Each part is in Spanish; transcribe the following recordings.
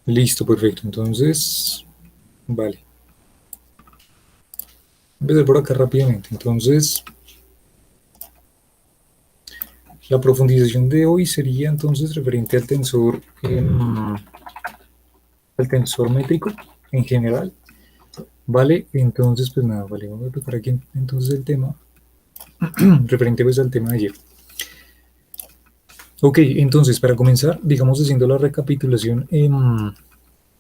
Listo, perfecto. Entonces, vale. Empezar por acá rápidamente. Entonces, la profundización de hoy sería entonces referente al tensor métrico en general. Vale, entonces, pues nada, vale, vamos a tocar aquí entonces el tema referente pues al tema de ayer. Ok, entonces, para comenzar, digamos, haciendo la recapitulación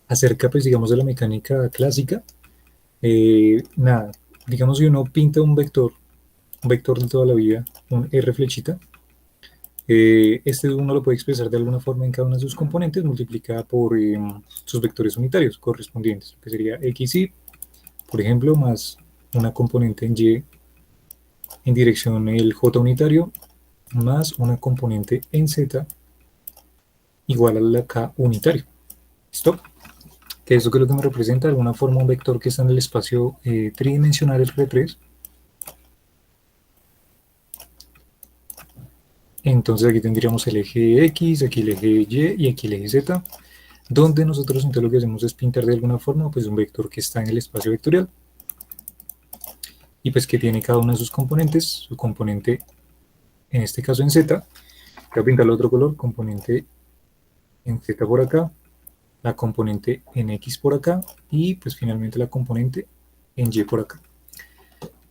acerca, pues, digamos, de la mecánica clásica, nada, digamos, si uno pinta un vector de toda la vida, un R flechita, este uno lo puede expresar de alguna forma en cada una de sus componentes multiplicada por sus vectores unitarios correspondientes, que sería xy, por ejemplo, más una componente en y en dirección el j unitario, más una componente en z igual a la k unitario. ¿Listo? Que eso que es lo que me representa de alguna forma un vector que está en el espacio tridimensional, el R3. Entonces aquí tendríamos el eje X, aquí el eje Y y aquí el eje Z, donde nosotros entonces lo que hacemos es pintar de alguna forma pues un vector que está en el espacio vectorial y pues que tiene cada una de sus componentes, su componente en este caso en Z, voy a pintarle otro color, componente en Z por acá, la componente en X por acá y pues finalmente la componente en Y por acá.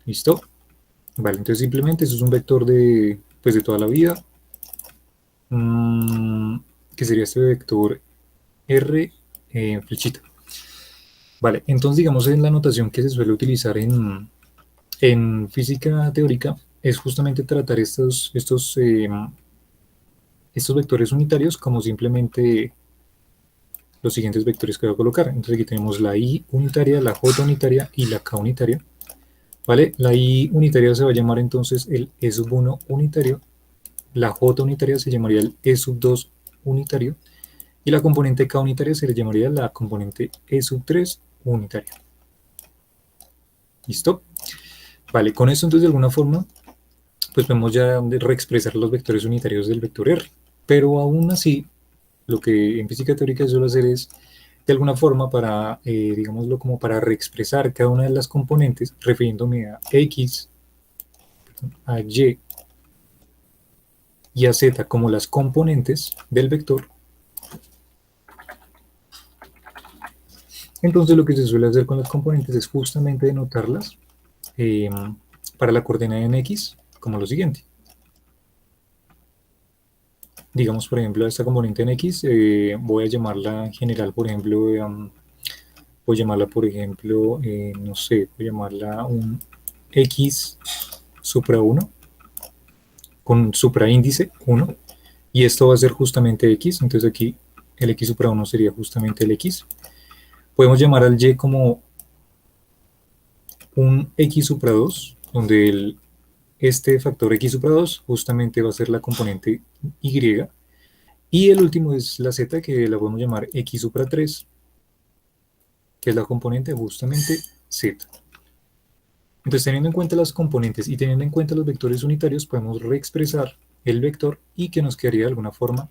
¿Listo? Vale, entonces simplemente eso es un vector de, pues de toda la vida, que sería este vector R flechita. Vale, entonces digamos en la notación que se suele utilizar en física teórica es justamente tratar estos vectores unitarios como simplemente los siguientes vectores que voy a colocar. Entonces aquí tenemos la I unitaria, la J unitaria y la K unitaria. ¿Vale? La I unitaria se va a llamar entonces el E sub 1 unitario, la J unitaria se llamaría el E sub 2 unitario y la componente K unitaria se le llamaría la componente E sub 3 unitaria. ¿Listo? Vale, con esto entonces de alguna forma pues podemos ya reexpresar los vectores unitarios del vector R. Pero aún así, lo que en física teórica se suele hacer es de alguna forma para, digámoslo, como para reexpresar cada una de las componentes, refiriéndome a X, a y a Z como las componentes del vector. Entonces lo que se suele hacer con las componentes es justamente denotarlas eh, para la coordenada en X como lo siguiente. Digamos, por ejemplo, a esta componente en X voy a llamarla en general, por ejemplo, voy a llamarla, por ejemplo, no sé, voy a llamarla un X supra 1 con supraíndice 1 y esto va a ser justamente X, entonces aquí el X supra 1 sería justamente el X. Podemos llamar al Y como un X supra 2, donde este factor X supra 2 justamente va a ser la componente Y, y el último es la Z, que la podemos llamar X supra 3, que es la componente justamente Z. Entonces, teniendo en cuenta las componentes y teniendo en cuenta los vectores unitarios, podemos reexpresar el vector y que nos quedaría de alguna forma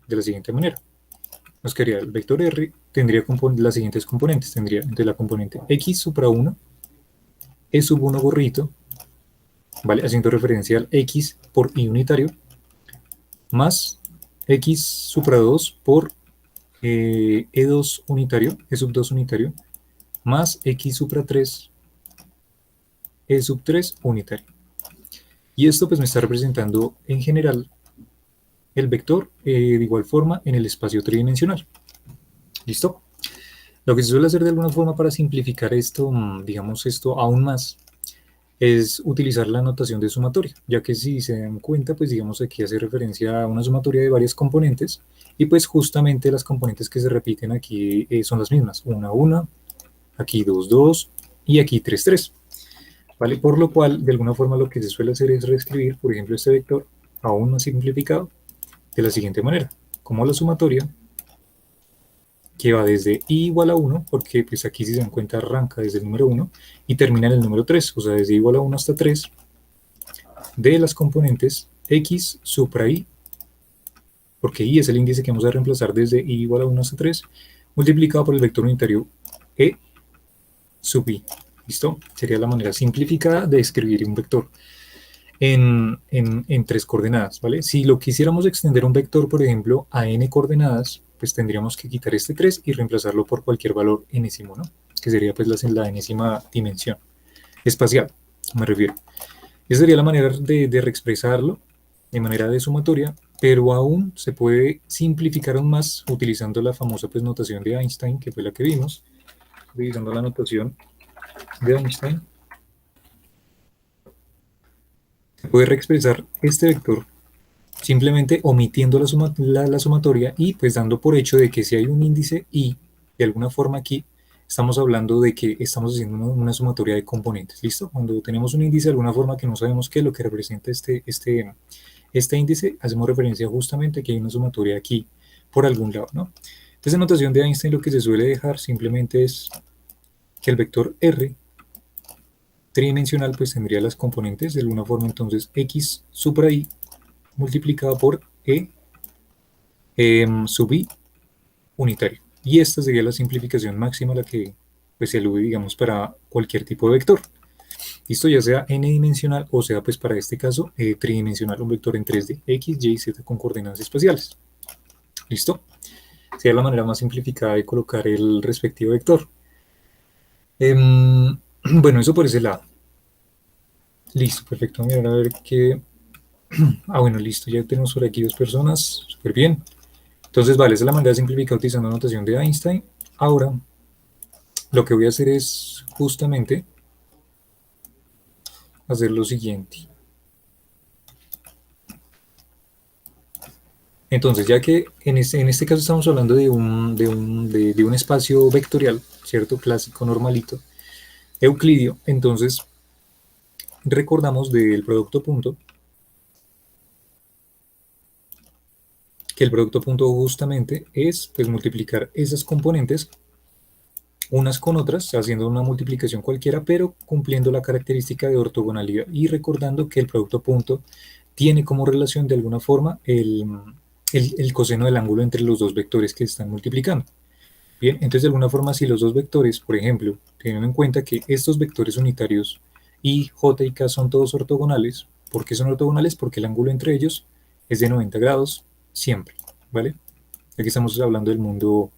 de la siguiente manera. Nos quedaría el vector R, tendría las siguientes componentes. Tendría entonces la componente X supra 1, E sub 1 gorrito, ¿vale? Haciendo referencia al X por I unitario, más X supra 2 por E2 unitario, E sub 2 unitario, más X supra 3, E sub 3 unitario. Y esto pues me está representando en general el vector de igual forma en el espacio tridimensional. ¿Listo? Lo que se suele hacer de alguna forma para simplificar esto, digamos esto aún más, es utilizar la notación de sumatoria, ya que si se dan cuenta, pues digamos aquí hace referencia a una sumatoria de varias componentes y pues justamente las componentes que se repiten aquí son las mismas, 1, 1, aquí 2, 2 y aquí 3, 3. ¿Vale? Por lo cual, de alguna forma lo que se suele hacer es reescribir, por ejemplo, este vector aún más simplificado de la siguiente manera, como la sumatoria que va desde i igual a 1, porque pues aquí si se dan cuenta arranca desde el número 1 y termina en el número 3, o sea, desde i igual a 1 hasta 3, de las componentes x supra i, porque i es el índice que vamos a reemplazar desde i igual a 1 hasta 3, multiplicado por el vector unitario E sub I. ¿Listo? Sería la manera simplificada de escribir un vector en tres coordenadas, ¿vale? Si lo quisiéramos extender un vector, por ejemplo, a n coordenadas, pues tendríamos que quitar este 3 y reemplazarlo por cualquier valor enésimo, ¿no? Que sería pues la enésima dimensión espacial, me refiero. Esa sería la manera de reexpresarlo de manera de sumatoria, pero aún se puede simplificar aún más utilizando la famosa pues, notación de Einstein, que fue la que vimos, utilizando la notación de Einstein. Se puede reexpresar este vector simplemente omitiendo la sumatoria y pues dando por hecho de que si hay un índice y de alguna forma aquí estamos hablando de que estamos haciendo una sumatoria de componentes, ¿listo? Cuando tenemos un índice de alguna forma que no sabemos qué es lo que representa este índice, hacemos referencia justamente a que hay una sumatoria aquí por algún lado, ¿no? Entonces en notación de Einstein lo que se suele dejar simplemente es que el vector R tridimensional pues tendría las componentes de alguna forma entonces x supra i multiplicado por e sub i unitario. Y esta sería la simplificación máxima a la que pues, se alude, digamos, para cualquier tipo de vector. Esto ya sea n-dimensional o sea, pues para este caso, tridimensional, un vector en 3D, x, y, z con coordenadas espaciales. ¿Listo? Sería la manera más simplificada de colocar el respectivo vector. Bueno, eso por ese lado. Listo, perfecto. Mirar a ver qué... bueno, listo, ya tenemos por aquí dos personas. Súper bien. Entonces, vale, esa es la manera simplificada utilizando la notación de Einstein. Ahora, lo que voy a hacer es justamente hacer lo siguiente. Entonces, ya que en este caso estamos hablando de un espacio vectorial, ¿cierto? Clásico, normalito, euclidio, entonces recordamos del producto punto, que el producto punto justamente es pues, multiplicar esas componentes unas con otras, haciendo una multiplicación cualquiera, pero cumpliendo la característica de ortogonalidad y recordando que el producto punto tiene como relación de alguna forma el coseno del ángulo entre los dos vectores que se están multiplicando. Bien, entonces de alguna forma si los dos vectores, por ejemplo, teniendo en cuenta que estos vectores unitarios y j y k son todos ortogonales, ¿por qué son ortogonales? Porque el ángulo entre ellos es de 90 grados siempre, ¿vale? Aquí estamos hablando del mundo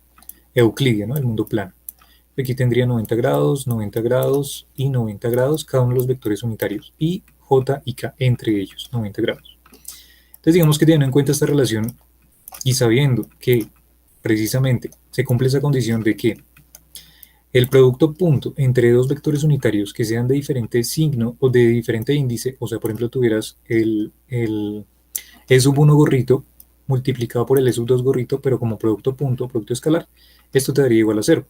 euclidio, ¿no? El mundo plano. Aquí tendría 90 grados y 90 grados cada uno de los vectores unitarios y j y k entre ellos, 90 grados. Entonces digamos que teniendo en cuenta esta relación y sabiendo que precisamente se cumple esa condición de que el producto punto entre dos vectores unitarios que sean de diferente signo o de diferente índice, o sea, por ejemplo, tuvieras el E sub 1 gorrito multiplicado por el E sub 2 gorrito, pero como producto punto, producto escalar, esto te daría igual a 0.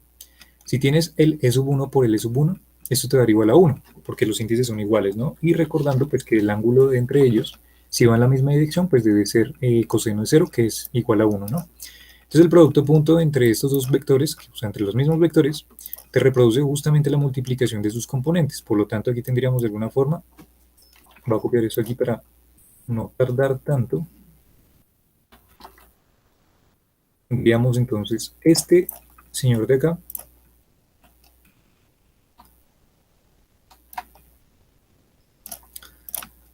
Si tienes el E sub 1 por el E sub 1, esto te daría igual a 1, porque los índices son iguales, ¿no? Y recordando pues que el ángulo de entre ellos, si va en la misma dirección, pues debe ser coseno de 0, que es igual a 1, ¿no? Entonces el producto punto entre estos dos vectores, o sea, entre los mismos vectores, te reproduce justamente la multiplicación de sus componentes. Por lo tanto, aquí tendríamos de alguna forma, voy a copiar eso aquí para no tardar tanto. Enviamos entonces este señor de acá.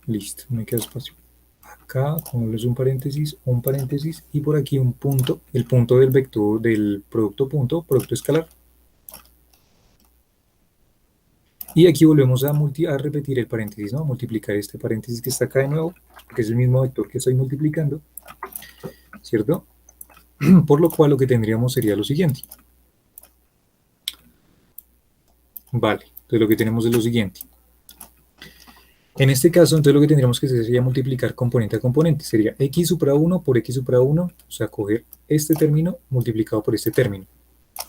Listo, me queda espacio. Acá, es un paréntesis, y por aquí un punto, el punto del vector del producto punto, producto escalar. Y aquí volvemos a repetir el paréntesis, ¿no? A multiplicar este paréntesis que está acá de nuevo, que es el mismo vector que estoy multiplicando, ¿cierto? Por lo cual lo que tendríamos sería lo siguiente. Vale, entonces lo que tenemos es lo siguiente. En este caso, entonces lo que tendríamos que hacer sería multiplicar componente a componente. Sería x supra 1 por x supra 1, o sea, coger este término multiplicado por este término.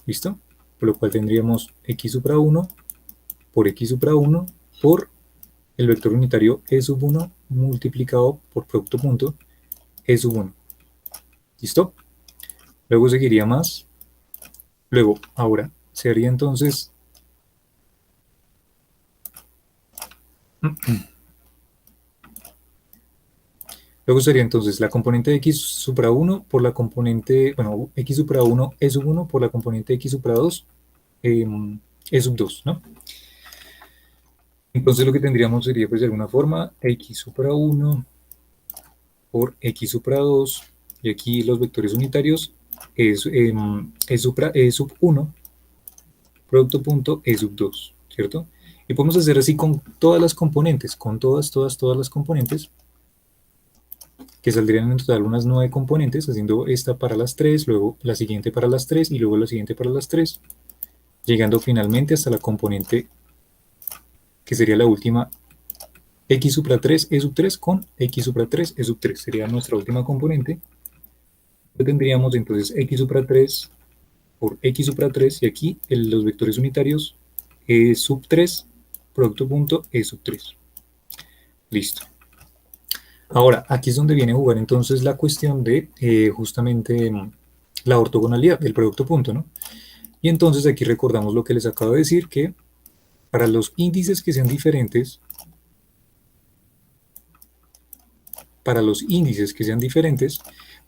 ¿Listo? Por lo cual tendríamos x supra 1 por x supra 1 por el vector unitario e sub 1 multiplicado por producto punto e sub 1. ¿Listo? Luego seguiría más. Luego, ahora, se haría entonces... Luego sería entonces la componente de x supra 1 por la componente, bueno, x supra 1 e sub 1 por la componente de x supra 2 e sub 2, ¿no? Entonces lo que tendríamos sería, pues de alguna forma, x supra 1 por x supra 2, y aquí los vectores unitarios es e sub 1, producto punto e sub 2, ¿cierto? Y podemos hacer así con todas las componentes, con todas las componentes, que saldrían en total unas 9 componentes, haciendo esta para las 3, luego la siguiente para las 3 y luego la siguiente para las 3, llegando finalmente hasta la componente que sería la última, x supra 3 e sub 3 con x supra 3 e sub 3, sería nuestra última componente. Tendríamos entonces x supra 3 por x supra 3 y aquí los vectores unitarios e sub 3, producto punto e sub 3. Listo. Ahora, aquí es donde viene a jugar entonces la cuestión de justamente la ortogonalidad del producto punto, ¿no? Y entonces aquí recordamos lo que les acabo de decir, que para los índices que sean diferentes,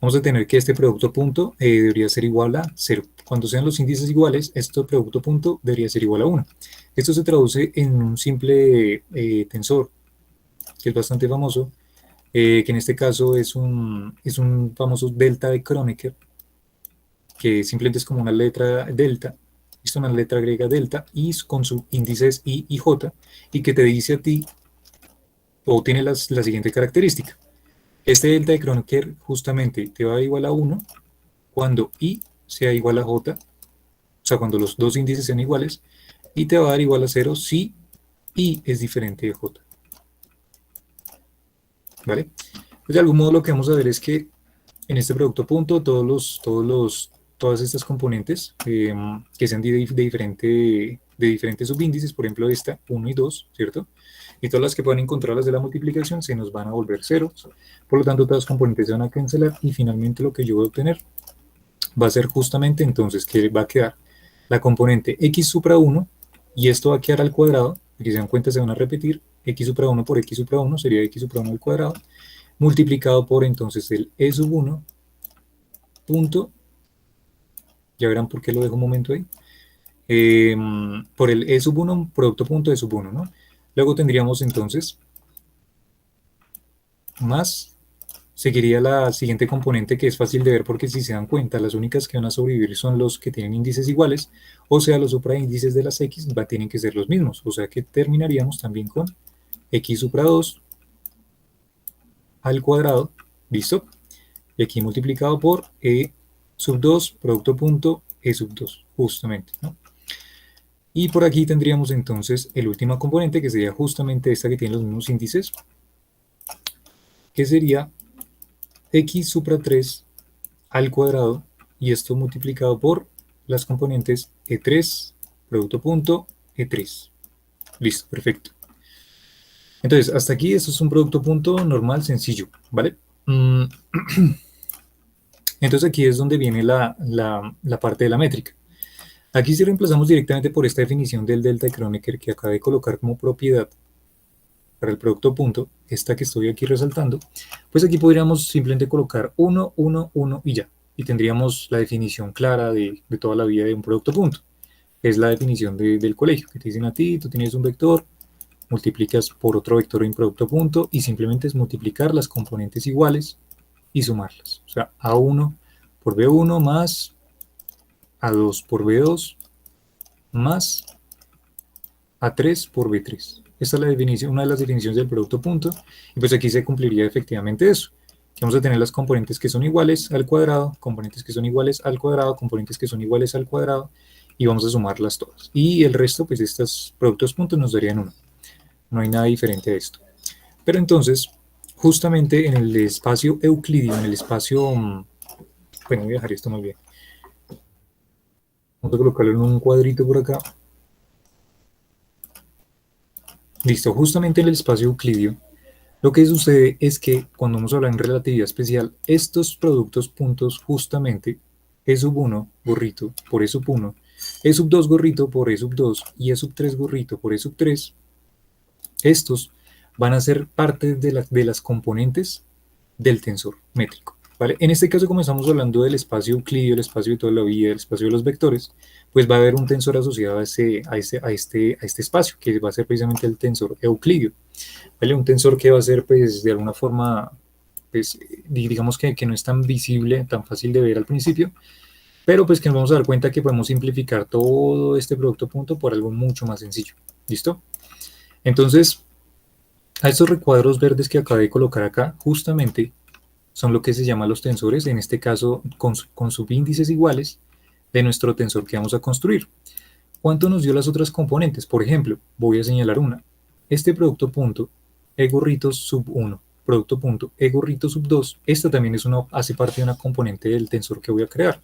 vamos a tener que este producto punto debería ser igual a 0. Cuando sean los índices iguales, este producto punto debería ser igual a 1. Esto se traduce en un simple tensor, que es bastante famoso, que en este caso es un famoso delta de Kronecker, que simplemente es como una letra delta, es una letra griega delta, y con sus índices i y j, y que te dice a ti, o tiene la siguiente característica. Este delta de Kronecker justamente te va a dar igual a 1 cuando i sea igual a j, o sea, cuando los dos índices sean iguales, y te va a dar igual a 0 si i es diferente de j. ¿Vale? Pues de algún modo lo que vamos a ver es que en este producto punto todas estas componentes que sean de diferentes subíndices, por ejemplo esta 1 y 2, ¿cierto? Y todas las que puedan encontrar las de la multiplicación se nos van a volver ceros, por lo tanto todas las componentes se van a cancelar y finalmente lo que yo voy a obtener va a ser justamente entonces que va a quedar la componente x supra 1 y esto va a quedar al cuadrado, y si se dan cuenta se van a repetir, x supra 1 por x supra 1 sería x supra 1 al cuadrado, multiplicado por entonces el e sub 1 punto, ya verán por qué lo dejo un momento ahí, por el e sub 1 producto punto e sub 1, ¿no? Luego tendríamos entonces más, seguiría la siguiente componente que es fácil de ver porque si se dan cuenta las únicas que van a sobrevivir son los que tienen índices iguales, o sea los supraíndices de las x tienen que ser los mismos, o sea que terminaríamos también con x supra 2 al cuadrado, ¿listo? Y aquí multiplicado por e sub 2 producto punto e sub 2, justamente, ¿no? Y por aquí tendríamos entonces el último componente, que sería justamente esta que tiene los mismos índices, que sería x supra 3 al cuadrado, y esto multiplicado por las componentes e3, producto punto, e3. Listo, perfecto. Entonces, hasta aquí esto es un producto punto normal, sencillo, ¿vale? Entonces aquí es donde viene la parte de la métrica. Aquí si reemplazamos directamente por esta definición del delta de Kronecker que acabé de colocar como propiedad para el producto punto, esta que estoy aquí resaltando, pues aquí podríamos simplemente colocar 1, 1, 1 y ya. Y tendríamos la definición clara de toda la vida de un producto punto. Es la definición del colegio, que te dicen a ti, tú tienes un vector, multiplicas por otro vector en producto punto y simplemente es multiplicar las componentes iguales y sumarlas. O sea, A1 por B1 más A2 por B2 más A3 por B3. Esta es la definición, una de las definiciones del producto punto, y pues aquí se cumpliría efectivamente eso, que vamos a tener las componentes que son iguales al cuadrado, componentes que son iguales al cuadrado, componentes que son iguales al cuadrado, y vamos a sumarlas todas. Y el resto, pues estos productos puntos nos darían 1. No hay nada diferente de esto. Pero entonces, justamente en el espacio euclidio, en el espacio, bueno, voy a dejar esto más bien. Vamos a colocarlo en un cuadrito por acá. Listo, justamente en el espacio euclidio, lo que sucede es que cuando vamos a hablar en relatividad especial, estos productos puntos justamente, E sub 1 gorrito por E sub 1, E sub 2 gorrito por E sub 2 y E sub 3 gorrito por E sub 3, estos van a ser parte de las componentes del tensor métrico, ¿vale? En este caso, como estamos hablando del espacio euclidio, el espacio de toda la vida, el espacio de los vectores, pues va a haber un tensor asociado a este espacio, que va a ser precisamente el tensor euclidio, ¿vale? Un tensor que va a ser, pues, de alguna forma, pues, digamos que no es tan visible, tan fácil de ver al principio, pero pues que nos vamos a dar cuenta que podemos simplificar todo este producto punto por algo mucho más sencillo. ¿Listo? Entonces, a estos recuadros verdes que acabé de colocar acá, justamente son lo que se llama los tensores, en este caso con subíndices iguales de nuestro tensor que vamos a construir. ¿Cuánto nos dio las otras componentes? Por ejemplo, voy a señalar una. Este producto punto e gorrito sub 1, producto punto e gorrito sub 2, esta también hace parte de una componente del tensor que voy a crear.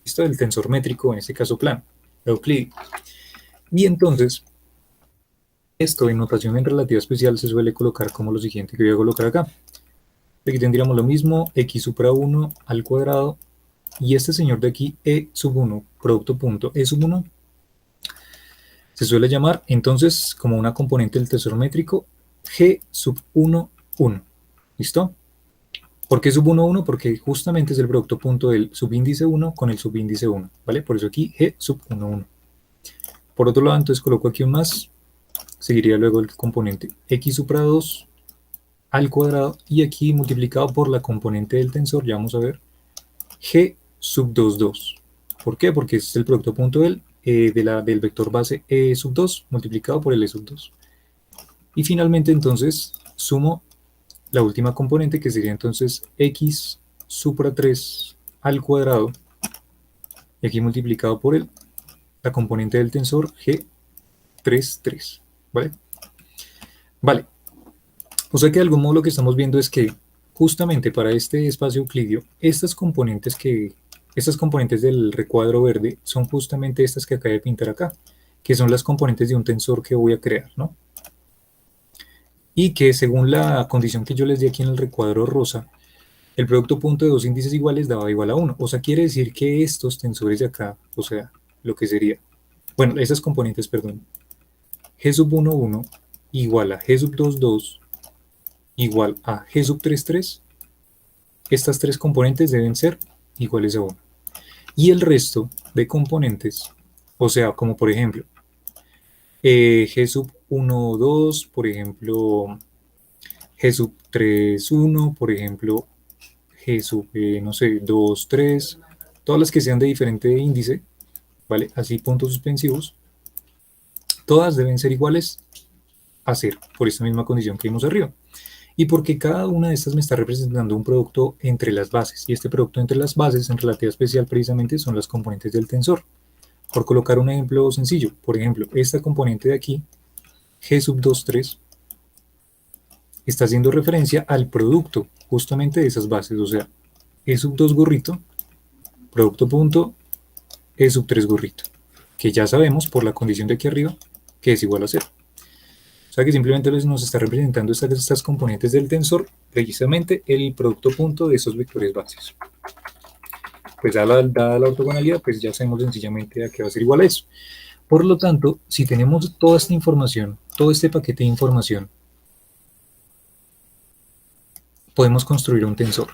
Esto del tensor métrico, en este caso plano, euclidio. Y entonces, esto en notación en relativa especial se suele colocar como lo siguiente que voy a colocar acá. Aquí tendríamos lo mismo, x supra 1 al cuadrado, y este señor de aquí, e sub 1, producto punto e sub 1, se suele llamar entonces como una componente del tensor métrico g sub 1, 1. ¿Listo? ¿Por qué sub 1, 1? Porque justamente es el producto punto del subíndice 1 con el subíndice 1, ¿vale? Por eso aquí g sub 1, 1. Por otro lado, entonces coloco aquí un más, seguiría luego el componente x supra 2 al cuadrado, y aquí multiplicado por la componente del tensor, ya vamos a ver, g sub 2, 2. ¿Por qué? Porque es el producto punto del vector base e sub 2 multiplicado por el e sub 2. Y finalmente, entonces, sumo la última componente, que sería entonces x supra 3 al cuadrado, y aquí multiplicado por la componente del tensor g 3, 3. ¿Vale? Vale. O sea que de algún modo lo que estamos viendo es que justamente para este espacio euclidio, estas componentes del recuadro verde son justamente estas que acabé de pintar acá, que son las componentes de un tensor que voy a crear, ¿no? Y que según la condición que yo les di aquí en el recuadro rosa, el producto punto de dos índices iguales daba igual a 1. O sea, quiere decir que estos tensores de acá, o sea, lo que sería, bueno, esas componentes, perdón, g sub 1, 1 igual a g sub 2, 2 igual a g sub 3, 3, estas tres componentes deben ser iguales a 1. Y el resto de componentes, o sea, como por ejemplo, g sub 1, 2, por ejemplo, g sub 3, 1, por ejemplo, g sub, no sé, 2, 3, todas las que sean de diferente índice, ¿vale? Así puntos suspensivos, todas deben ser iguales a 0, por esta misma condición que vimos arriba. Y porque cada una de estas me está representando un producto entre las bases, y este producto entre las bases en relativa especial precisamente son las componentes del tensor. Por colocar un ejemplo sencillo, por ejemplo, esta componente de aquí, g sub 2, 3, está haciendo referencia al producto justamente de esas bases, o sea, e sub 2 gorrito, producto punto, e sub 3 gorrito, que ya sabemos por la condición de aquí arriba que es igual a 0. O sea que simplemente nos está representando estas componentes del tensor, precisamente el producto punto de esos vectores bases. Pues dada la ortogonalidad, pues ya sabemos sencillamente a qué va a ser igual a eso. Por lo tanto, si tenemos toda esta información, todo este paquete de información, podemos construir un tensor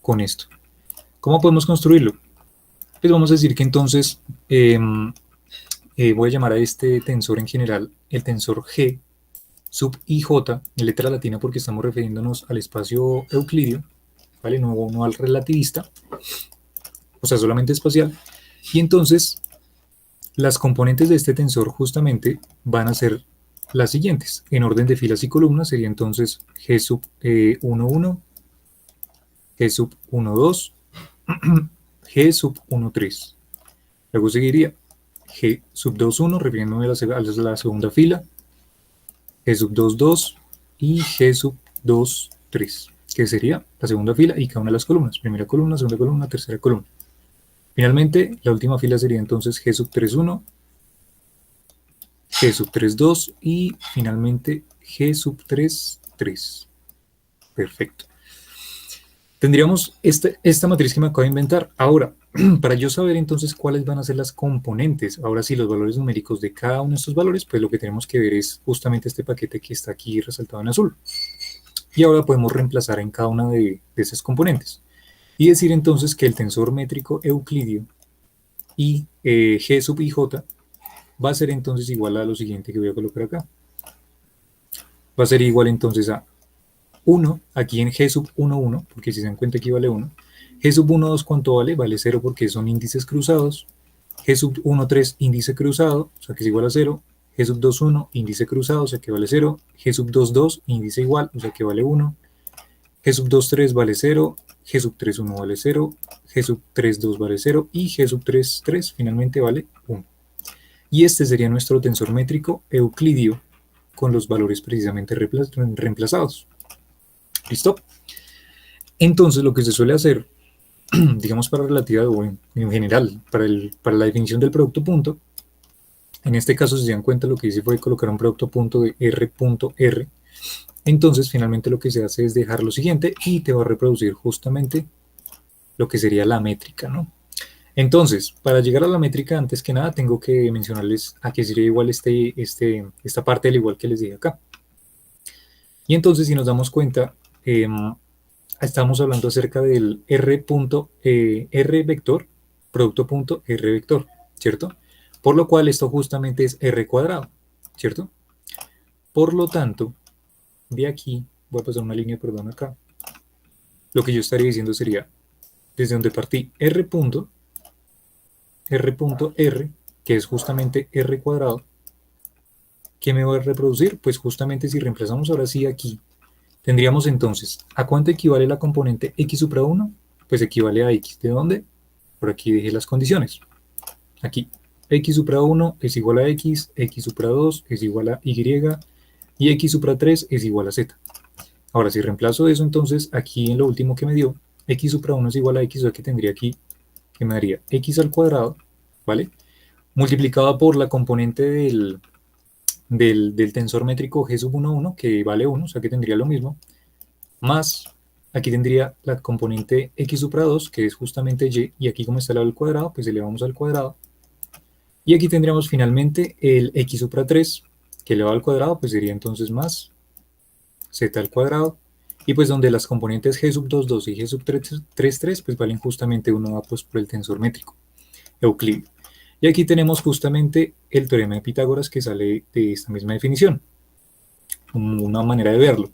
con esto. ¿Cómo podemos construirlo? Pues vamos a decir que entonces voy a llamar a este tensor en general el tensor G sub IJ, en letra latina porque estamos refiriéndonos al espacio euclidio, ¿vale? No al relativista, o sea, solamente espacial. Y entonces, las componentes de este tensor justamente van a ser las siguientes. En orden de filas y columnas sería entonces G sub 1, 1, G sub 1, 2, G sub 1, 3. Luego seguiría G sub 2, 1, refiriéndome a la segunda fila, G sub 2, 2 y G sub 2, 3, que sería la segunda fila y cada una de las columnas. Primera columna, segunda columna, tercera columna. Finalmente, la última fila sería entonces G sub 3, 1, G sub 3, 2 y finalmente G sub 3, 3. Perfecto. Tendríamos esta matriz que me acabo de inventar. Ahora, para yo saber entonces cuáles van a ser las componentes, ahora sí, los valores numéricos de cada uno de estos valores, pues lo que tenemos que ver es justamente este paquete que está aquí resaltado en azul. Y ahora podemos reemplazar en cada una de esas componentes. Y decir entonces que el tensor métrico euclidio y G sub IJ va a ser entonces igual a lo siguiente que voy a colocar acá. Va a ser igual entonces a 1, aquí en G sub 1, 1, porque si se dan cuenta aquí vale 1. G sub 1, 2, ¿cuánto vale? Vale 0 porque son índices cruzados. G sub 1, 3, índice cruzado, o sea que es igual a 0. G sub 2, 1, índice cruzado, o sea que vale 0. G sub 2, 2, índice igual, o sea que vale 1. G sub 2, 3 vale 0. G sub 3, 1 vale 0. G sub 3, 2 vale 0. Y G sub 3, 3 finalmente vale 1. Y este sería nuestro tensor métrico euclidio con los valores precisamente reemplazados. ¿Listo? Entonces lo que se suele hacer, digamos para relativa o en general, para la definición del producto punto, en este caso si se dan cuenta lo que hice fue colocar un producto punto de R.R. Entonces finalmente lo que se hace es dejar lo siguiente y te va a reproducir justamente lo que sería la métrica, ¿no? Entonces, para llegar a la métrica, antes que nada, tengo que mencionarles a qué sería igual esta parte del igual que les dije acá. Y entonces, si nos damos cuenta, estamos hablando acerca del R vector, producto punto R vector, ¿cierto? Por lo cual esto justamente es R cuadrado, ¿cierto? Por lo tanto, de aquí, voy a pasar una línea, perdón, acá. Lo que yo estaría diciendo sería, desde donde partí R punto, R, que es justamente R cuadrado, ¿qué me va a reproducir? Pues justamente si reemplazamos ahora sí aquí, tendríamos entonces, ¿a cuánto equivale la componente x supra 1? Pues equivale a x. ¿De dónde? Por aquí dejé las condiciones. Aquí, x supra 1 es igual a x supra 2 es igual a y, y x supra 3 es igual a z. Ahora, si reemplazo eso, entonces, aquí en lo último que me dio, x supra 1 es igual a x, o sea que tendría aquí, que me daría x al cuadrado, ¿vale? Multiplicado por la componente del tensor métrico G sub 1, 1, que vale 1, o sea que tendría lo mismo, más, aquí tendría la componente x supra 2, que es justamente y, y aquí como está elevado al cuadrado, pues elevamos al cuadrado, y aquí tendríamos finalmente el x supra 3, que elevado al cuadrado, pues sería entonces más z al cuadrado, y pues donde las componentes g sub 2, 2 y g sub 3, 3, 3 pues valen justamente 1 pues por el tensor métrico euclidio. Y aquí tenemos justamente el teorema de Pitágoras que sale de esta misma definición, una manera de verlo.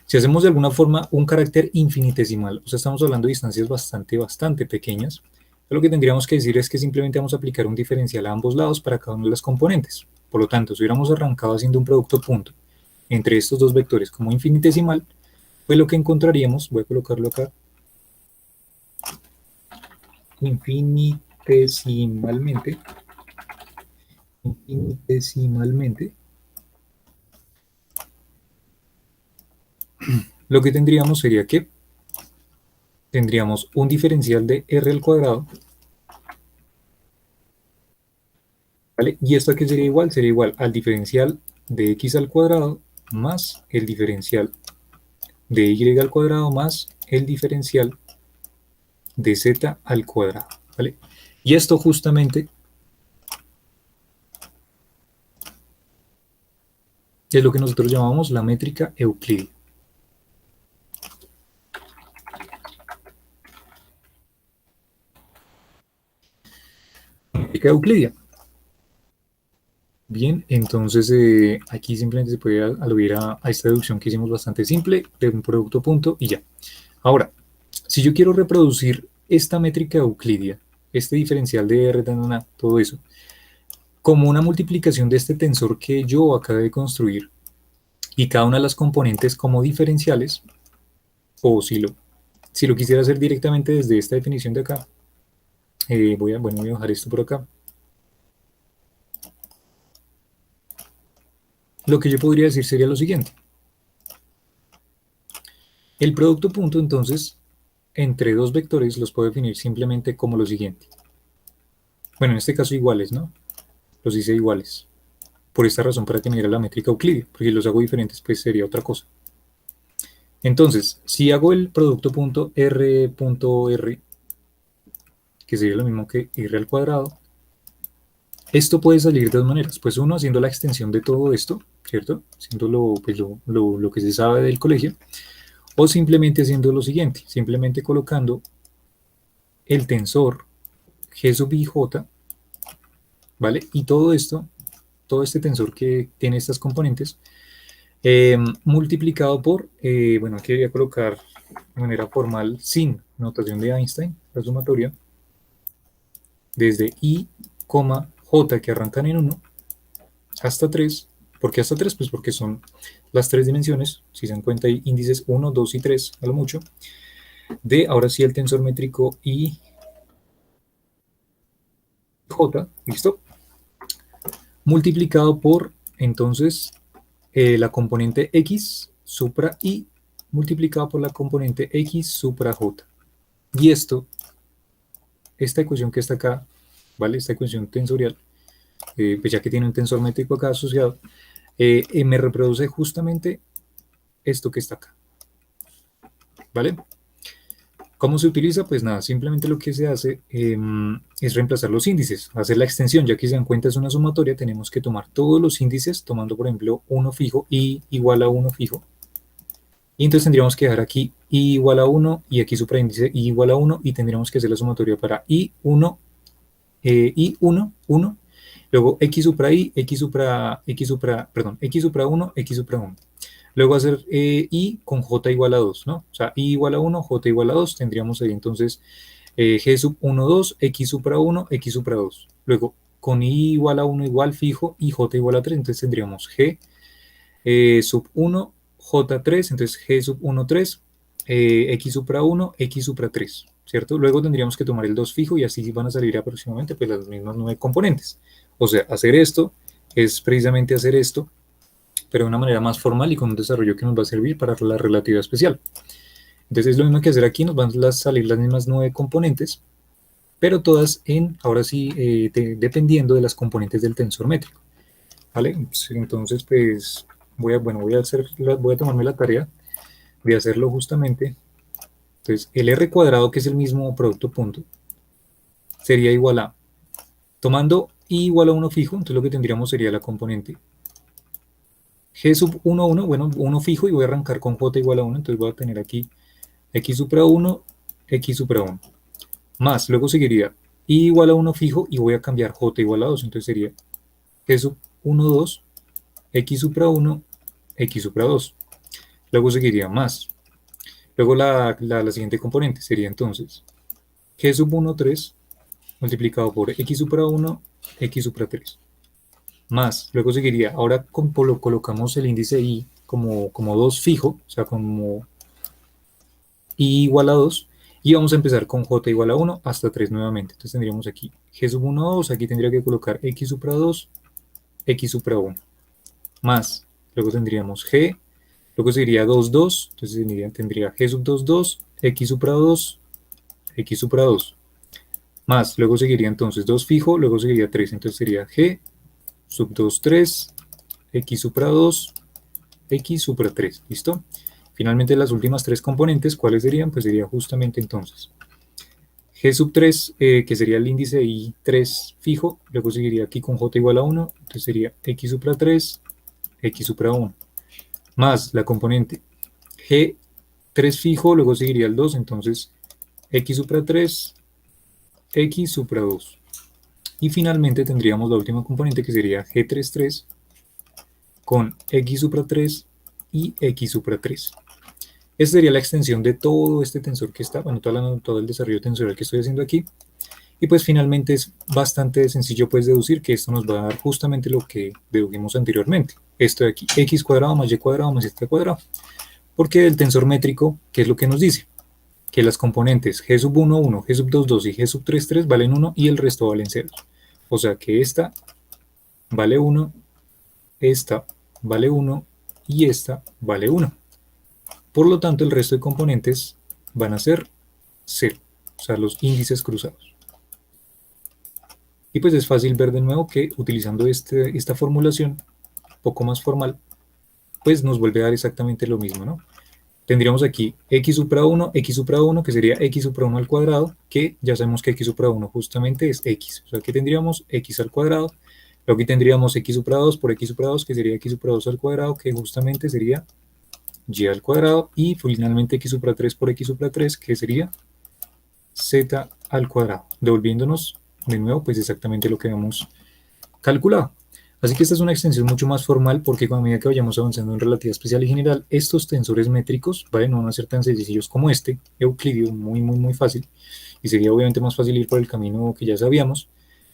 Si hacemos de alguna forma un carácter infinitesimal, o sea, estamos hablando de distancias bastante pequeñas, lo que tendríamos que decir es que simplemente vamos a aplicar un diferencial a ambos lados para cada una de las componentes. Por lo tanto, si hubiéramos arrancado haciendo un producto punto entre estos dos vectores como infinitesimal, pues lo que encontraríamos, voy a colocarlo acá, infinitesimalmente, lo que tendríamos sería que tendríamos un diferencial de r al cuadrado, ¿vale? ¿Y esto qué sería igual? Sería igual al diferencial de x al cuadrado más el diferencial de y al cuadrado más el diferencial de z al cuadrado, ¿vale? Y esto justamente es lo que nosotros llamamos la métrica euclidia. Métrica euclidia. Bien, entonces aquí simplemente se puede aludir a esta deducción que hicimos bastante simple de un producto punto y ya. Ahora, si yo quiero reproducir esta métrica euclidia, este diferencial de R, todo eso, como una multiplicación de este tensor que yo acabé de construir y cada una de las componentes como diferenciales, o si lo quisiera hacer directamente desde esta definición de acá, voy a bajar esto por acá. Lo que yo podría decir sería lo siguiente. El producto punto, entonces, entre dos vectores los puedo definir simplemente como lo siguiente. Bueno, en este caso iguales, ¿no? Los hice iguales. Por esta razón, para que me diera la métrica euclidia, porque si los hago diferentes, pues sería otra cosa. Entonces, si hago el producto punto R, que sería lo mismo que R al cuadrado, Esto puede salir de dos maneras. Pues uno, haciendo la extensión de todo esto, ¿cierto? Haciendo pues lo que se sabe del colegio. O simplemente haciendo lo siguiente, simplemente colocando el tensor G sub I J, ¿vale? Y todo esto, todo este tensor que tiene estas componentes, multiplicado por, bueno, aquí voy a colocar de manera formal, sin notación de Einstein, la sumatoria, desde I, J, que arrancan en 1, hasta 3. ¿Por qué hasta 3? Pues porque son las tres dimensiones, si se dan cuenta hay índices 1, 2 y 3, a lo mucho, de, ahora sí, el tensor métrico I, J, ¿listo? Multiplicado por, entonces, la componente X supra I, multiplicado por la componente X supra J. Y esto, esta ecuación que está acá, ¿vale? Esta ecuación tensorial, pues ya que tiene un tensor métrico acá asociado, me reproduce justamente esto que está acá, ¿vale? ¿Cómo se utiliza? Pues nada, simplemente lo que se hace es reemplazar los índices, hacer la extensión, ya que se dan cuenta es una sumatoria, tenemos que tomar todos los índices, tomando por ejemplo 1 fijo y igual a 1 fijo, y entonces tendríamos que dejar aquí i igual a 1 y aquí supraíndice i igual a 1, y tendríamos que hacer la sumatoria para i1, i1, 1, luego x supra i, x supra 1, x supra 1. Luego hacer i con j igual a 2, ¿no? O sea, i igual a 1, j igual a 2, tendríamos ahí entonces g sub 1, 2, x supra 1, x supra 2. Luego, con i igual a 1 igual fijo y j igual a 3, entonces tendríamos g sub 1, j3, entonces g sub 1, 3, x supra 1, x supra 3, ¿cierto? Luego tendríamos que tomar el 2 fijo y así van a salir aproximadamente pues, las mismas 9 componentes. O sea, hacer esto es precisamente hacer esto, pero de una manera más formal y con un desarrollo que nos va a servir para la relatividad especial. Entonces es lo mismo que hacer aquí, nos van a salir las mismas 9 componentes, pero todas en, ahora sí, dependiendo de las componentes del tensor métrico, ¿vale? Entonces, pues, voy a tomarme la tarea de hacerlo justamente. Entonces, el R cuadrado, que es el mismo producto punto, sería igual a, tomando I igual a 1 fijo, entonces lo que tendríamos sería la componente G sub 1, 1, bueno, 1 fijo, y voy a arrancar con J igual a 1, entonces voy a tener aquí X supra 1, X supra 1. Más, luego seguiría I igual a 1 fijo, y voy a cambiar J igual a 2, entonces sería G sub 1, 2, X supra 1, X supra 2. Luego seguiría más. Luego la siguiente componente sería entonces G sub 1, 3, multiplicado por X supra 1, X supra 3. Más, luego seguiría, ahora colocamos el índice I como 2 fijo, o sea, como I igual a 2, y vamos a empezar con J igual a 1 hasta 3 nuevamente. Entonces tendríamos aquí G sub 1, 2, aquí tendría que colocar X supra 2, X supra 1. Más, luego tendríamos G, luego seguiría 2, 2, entonces tendría G sub 2, 2, X supra 2, X supra 2. Más, luego seguiría entonces 2 fijo, luego seguiría 3, entonces sería G sub 2, 3, X supra 2, X supra 3, ¿listo? Finalmente las últimas tres componentes, ¿cuáles serían? Pues sería justamente entonces G sub 3, que sería el índice I3 fijo, luego seguiría aquí con J igual a 1, entonces sería X supra 3, X supra 1, más la componente G3 fijo, luego seguiría el 2, entonces X supra 3, X supra 2. Y finalmente tendríamos la última componente que sería G33 con X supra 3 y X supra 3. Esta sería la extensión de todo este tensor que está, bueno, todo el desarrollo tensorial que estoy haciendo aquí. Y pues finalmente es bastante sencillo pues deducir que esto nos va a dar justamente lo que dedujimos anteriormente. Esto de aquí, x cuadrado más y cuadrado más z cuadrado. Porque el tensor métrico, ¿qué es lo que nos dice? Que las componentes g sub 1, 1, g sub 2, 2 y g sub 3, 3 valen 1 y el resto valen 0. O sea que esta vale 1, esta vale 1 y esta vale 1. Por lo tanto, el resto de componentes van a ser 0, o sea, los índices cruzados. Y pues es fácil ver de nuevo que utilizando esta formulación, un poco más formal, pues nos vuelve a dar exactamente lo mismo, ¿no? tendríamos aquí x supra 1, que sería x supra 1 al cuadrado, que ya sabemos que x supra 1 justamente es x. O sea, que tendríamos x al cuadrado. Luego aquí tendríamos x supra 2 por x supra 2, que sería x supra 2 al cuadrado, que justamente sería y al cuadrado. Y finalmente x supra 3 por x supra 3, que sería z al cuadrado. Devolviéndonos de nuevo, pues exactamente lo que hemos calculado. Así que esta es una extensión mucho más formal porque a medida que vayamos avanzando en relatividad especial y general, estos tensores métricos, ¿vale? No van a ser tan sencillos como este, euclidio, muy fácil, y sería obviamente más fácil ir por el camino que ya sabíamos,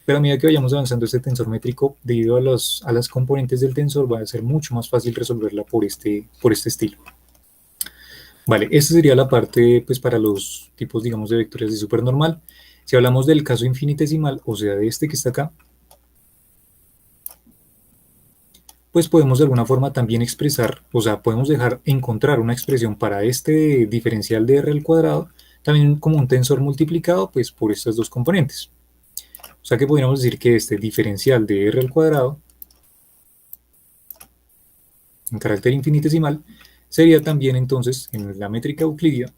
pero a medida que vayamos avanzando este tensor métrico, debido a las componentes del tensor, va a ser mucho más fácil resolverla por este estilo. Vale, esta sería la parte, pues, para los tipos, digamos, de vectores de supernormal. Si hablamos del caso infinitesimal, o sea, de este que está acá, pues podemos de alguna forma también expresar, o sea, podemos encontrar una expresión para este diferencial de r al cuadrado, también como un tensor multiplicado, pues, por estas dos componentes. O sea que podríamos decir que este diferencial de r al cuadrado, en carácter infinitesimal, sería también entonces, en la métrica euclidia,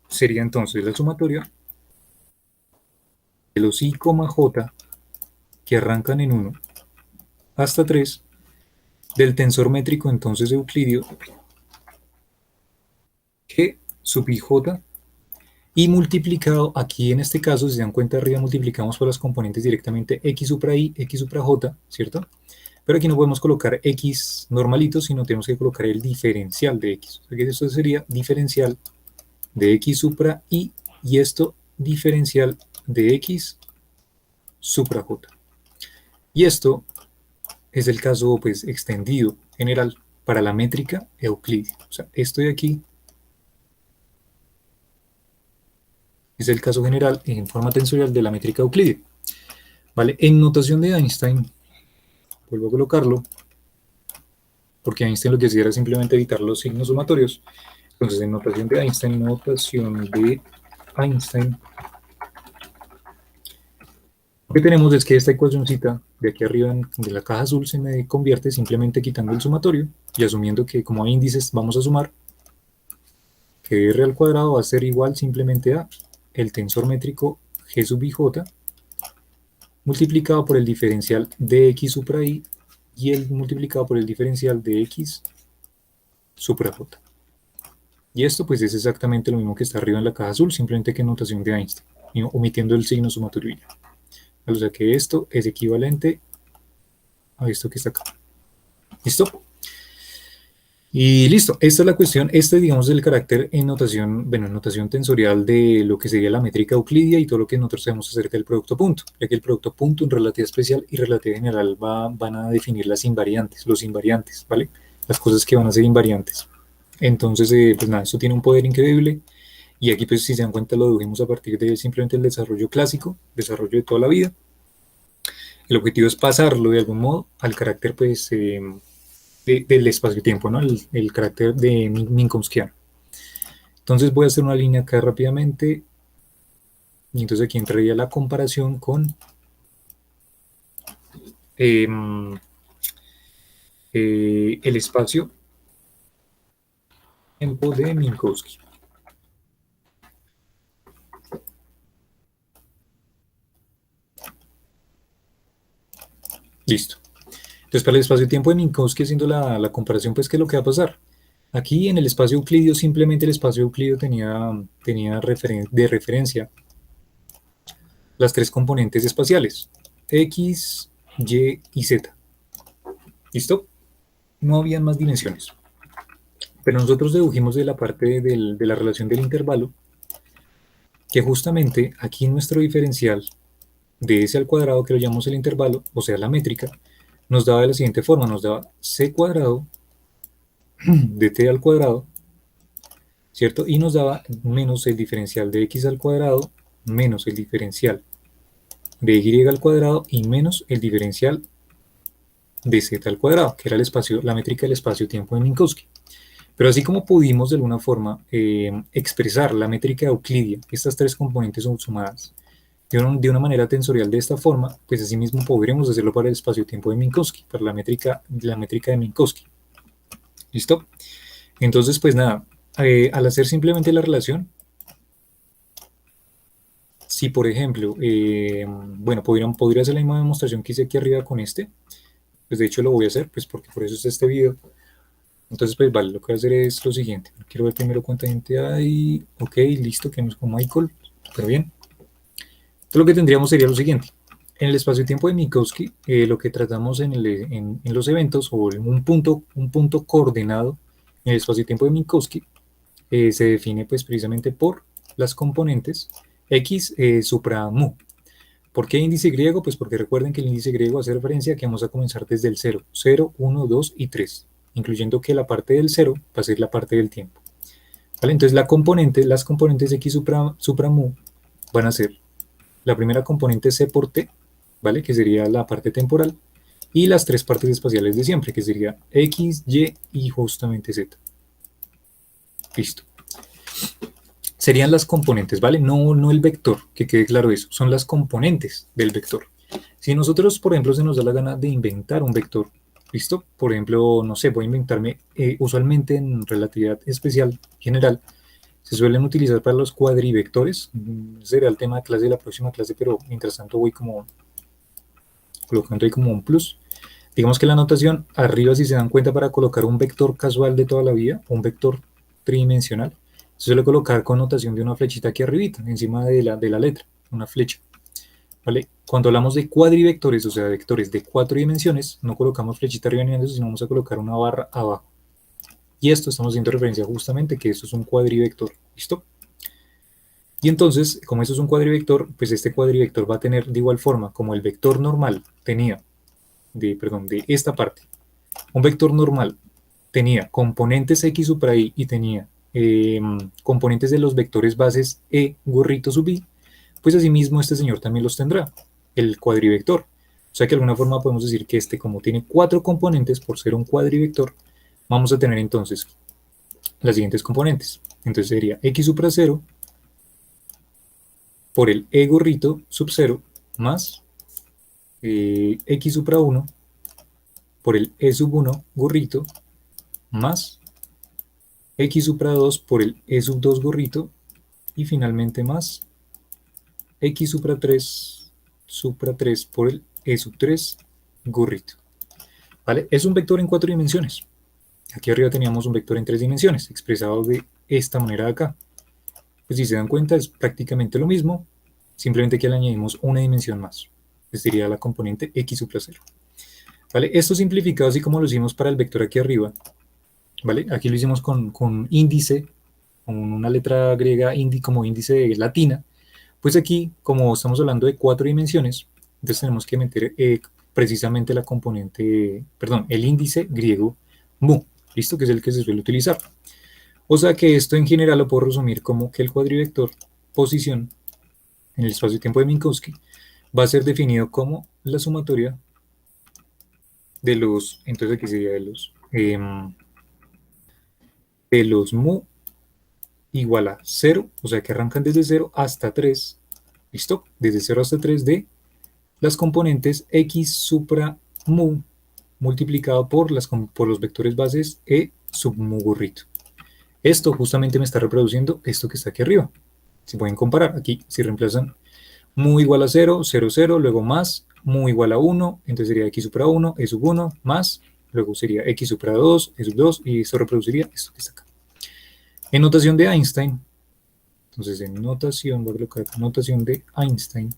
sería entonces la sumatoria de los i, j, que arrancan en 1 hasta 3, del tensor métrico entonces euclidio, g sub i, j, y multiplicado, aquí en este caso, si se dan cuenta arriba, multiplicamos por las componentes directamente x supra i, x supra j, ¿cierto? Pero aquí no podemos colocar x normalito, sino tenemos que colocar el diferencial de x. O sea que esto sería diferencial de x supra i, y esto diferencial de x supra j. Y esto es el caso, pues, extendido general para la métrica euclidia. O sea, esto de aquí es el caso general en forma tensorial de la métrica euclidia. ¿Vale? En notación de Einstein, vuelvo a colocarlo, porque Einstein lo que hacía era simplemente evitar los signos sumatorios. Entonces, en notación de Einstein, lo que tenemos es que esta ecuacióncita de aquí arriba de la caja azul se me convierte simplemente quitando el sumatorio y asumiendo que como hay índices vamos a sumar, que r al cuadrado va a ser igual simplemente a el tensor métrico g sub ij multiplicado por el diferencial de x supra i y el multiplicado por el diferencial de x supra j. Y esto pues es exactamente lo mismo que está arriba en la caja azul, simplemente que en notación de Einstein, omitiendo el signo sumatorio. O sea que esto es equivalente a esto que está acá. ¿Listo? Y listo, esta es la cuestión, este digamos el carácter en notación, bueno, en notación tensorial de lo que sería la métrica euclidia y todo lo que nosotros sabemos acerca del producto punto, ya que el producto punto en relatividad especial y relatividad general van a definir las invariantes, los invariantes, ¿vale? Las cosas que van a ser invariantes. Entonces, pues nada, esto tiene un poder increíble y aquí pues si se dan cuenta lo dedujimos a partir de simplemente el desarrollo clásico, desarrollo de toda la vida. El objetivo es pasarlo de algún modo al carácter pues del espacio-tiempo, ¿no? El carácter de Minkowskiano. Entonces voy a hacer una línea acá rápidamente y entonces aquí entraría la comparación con el espacio-tiempo de Minkowski. Listo. Entonces, para el espacio-tiempo de Minkowski, haciendo la comparación, pues, ¿qué es lo que va a pasar? Aquí en el espacio euclidio, simplemente el espacio euclidio tenía de referencia las tres componentes espaciales, x, y y z. ¿Listo? No habían más dimensiones. Pero nosotros dedujimos de la parte de la relación del intervalo que justamente aquí nuestro diferencial de s al cuadrado, que lo llamamos el intervalo, o sea, la métrica, nos daba de la siguiente forma, nos daba c cuadrado de t al cuadrado, ¿cierto? Y nos daba menos el diferencial de x al cuadrado, menos el diferencial de y al cuadrado y menos el diferencial de z al cuadrado, que era el espacio, la métrica del espacio-tiempo de Minkowski. Pero así como pudimos de alguna forma expresar la métrica euclidia, estas tres componentes subsumadas, de una manera tensorial de esta forma, pues así mismo podremos hacerlo para el espacio-tiempo de Minkowski, para la métrica de Minkowski. ¿Listo? Entonces, pues nada, al hacer simplemente la relación, si por ejemplo, bueno, podría hacer la misma demostración que hice aquí arriba con este, pues de hecho lo voy a hacer, pues porque por eso es este video. Entonces, pues vale, lo que voy a hacer es lo siguiente. Quiero ver primero cuánta gente hay. Ok, listo, que nos con Michael. Pero bien. Entonces, lo que tendríamos sería lo siguiente. En el espacio-tiempo de Minkowski, lo que tratamos en los eventos, o en un punto coordenado en el espacio-tiempo de Minkowski, se define pues precisamente por las componentes x supra mu. ¿Por qué índice griego? Pues porque recuerden que el índice griego hace referencia a que vamos a comenzar desde el 0, 0, 1, 2 y 3, incluyendo que la parte del 0 va a ser la parte del tiempo. ¿Vale? Entonces las componentes x supra mu van a ser la primera componente c por t, ¿vale? Que sería la parte temporal, y las tres partes espaciales de siempre, que sería x, y y justamente z. Listo. Serían las componentes, ¿vale? No el vector, que quede claro eso, son las componentes del vector. Si nosotros, por ejemplo, se nos da la gana de inventar un vector, ¿listo? Por ejemplo, no sé, voy a inventarme, usualmente en relatividad especial general, se suelen utilizar para los cuadrivectores. Será el tema de clase de la próxima clase, pero mientras tanto voy como colocando ahí como un plus. Digamos que la notación arriba, si se dan cuenta, para colocar un vector casual de toda la vida, un vector tridimensional, se suele colocar con notación de una flechita aquí arribita, encima de la letra, una flecha. ¿Vale? Cuando hablamos de cuadrivectores, o sea, vectores de 4 dimensiones, no colocamos flechita arriba ni en eso, sino vamos a colocar una barra abajo. Y esto estamos haciendo referencia justamente que esto es un cuadrivector. ¿Listo? Y entonces, como esto es un cuadrivector, pues este cuadrivector va a tener de igual forma como el vector normal tenía de esta parte. Un vector normal tenía componentes x supra i y tenía componentes de los vectores bases e gorrito sub i, pues asimismo este señor también los tendrá, el cuadrivector. O sea que de alguna forma podemos decir que este, como tiene 4 componentes por ser un cuadrivector, vamos a tener entonces las siguientes componentes. Entonces sería x supra 0 por el e gorrito sub 0 más x supra 1 por el e sub 1 gorrito más x supra 2 por el e sub 2 gorrito y finalmente más x supra 3 por el e sub 3 gorrito. ¿Vale? Es un vector en 4 dimensiones. Aquí arriba teníamos un vector en 3 dimensiones, expresado de esta manera de acá. Pues si se dan cuenta es prácticamente lo mismo, simplemente que le añadimos una dimensión más. Este sería la componente x supra 0. ¿Vale? Esto simplificado así como lo hicimos para el vector aquí arriba, ¿vale? Aquí lo hicimos con índice, con una letra griega como índice latina. Pues aquí, como estamos hablando de 4 dimensiones, entonces tenemos que meter precisamente la componente, perdón, el índice griego mu, ¿listo? Que es el que se suele utilizar. O sea que esto en general lo puedo resumir como que el cuadrivector posición en el espacio-tiempo de Minkowski va a ser definido como la sumatoria de los, entonces aquí sería de los mu igual a 0, o sea que arrancan desde 0 hasta 3, ¿listo? Desde 0 hasta 3 de las componentes x supra mu multiplicado por los vectores bases e sub mu gorrito. Esto justamente me está reproduciendo esto que está aquí arriba. Si pueden comparar, aquí si reemplazan mu igual a 0, 0, 0, luego más, mu igual a 1, entonces sería x supra 1, e sub 1, más, luego sería x supra 2, e sub 2, y esto reproduciría esto que está acá. En notación de Einstein, entonces en notación, voy a colocar notación de Einstein,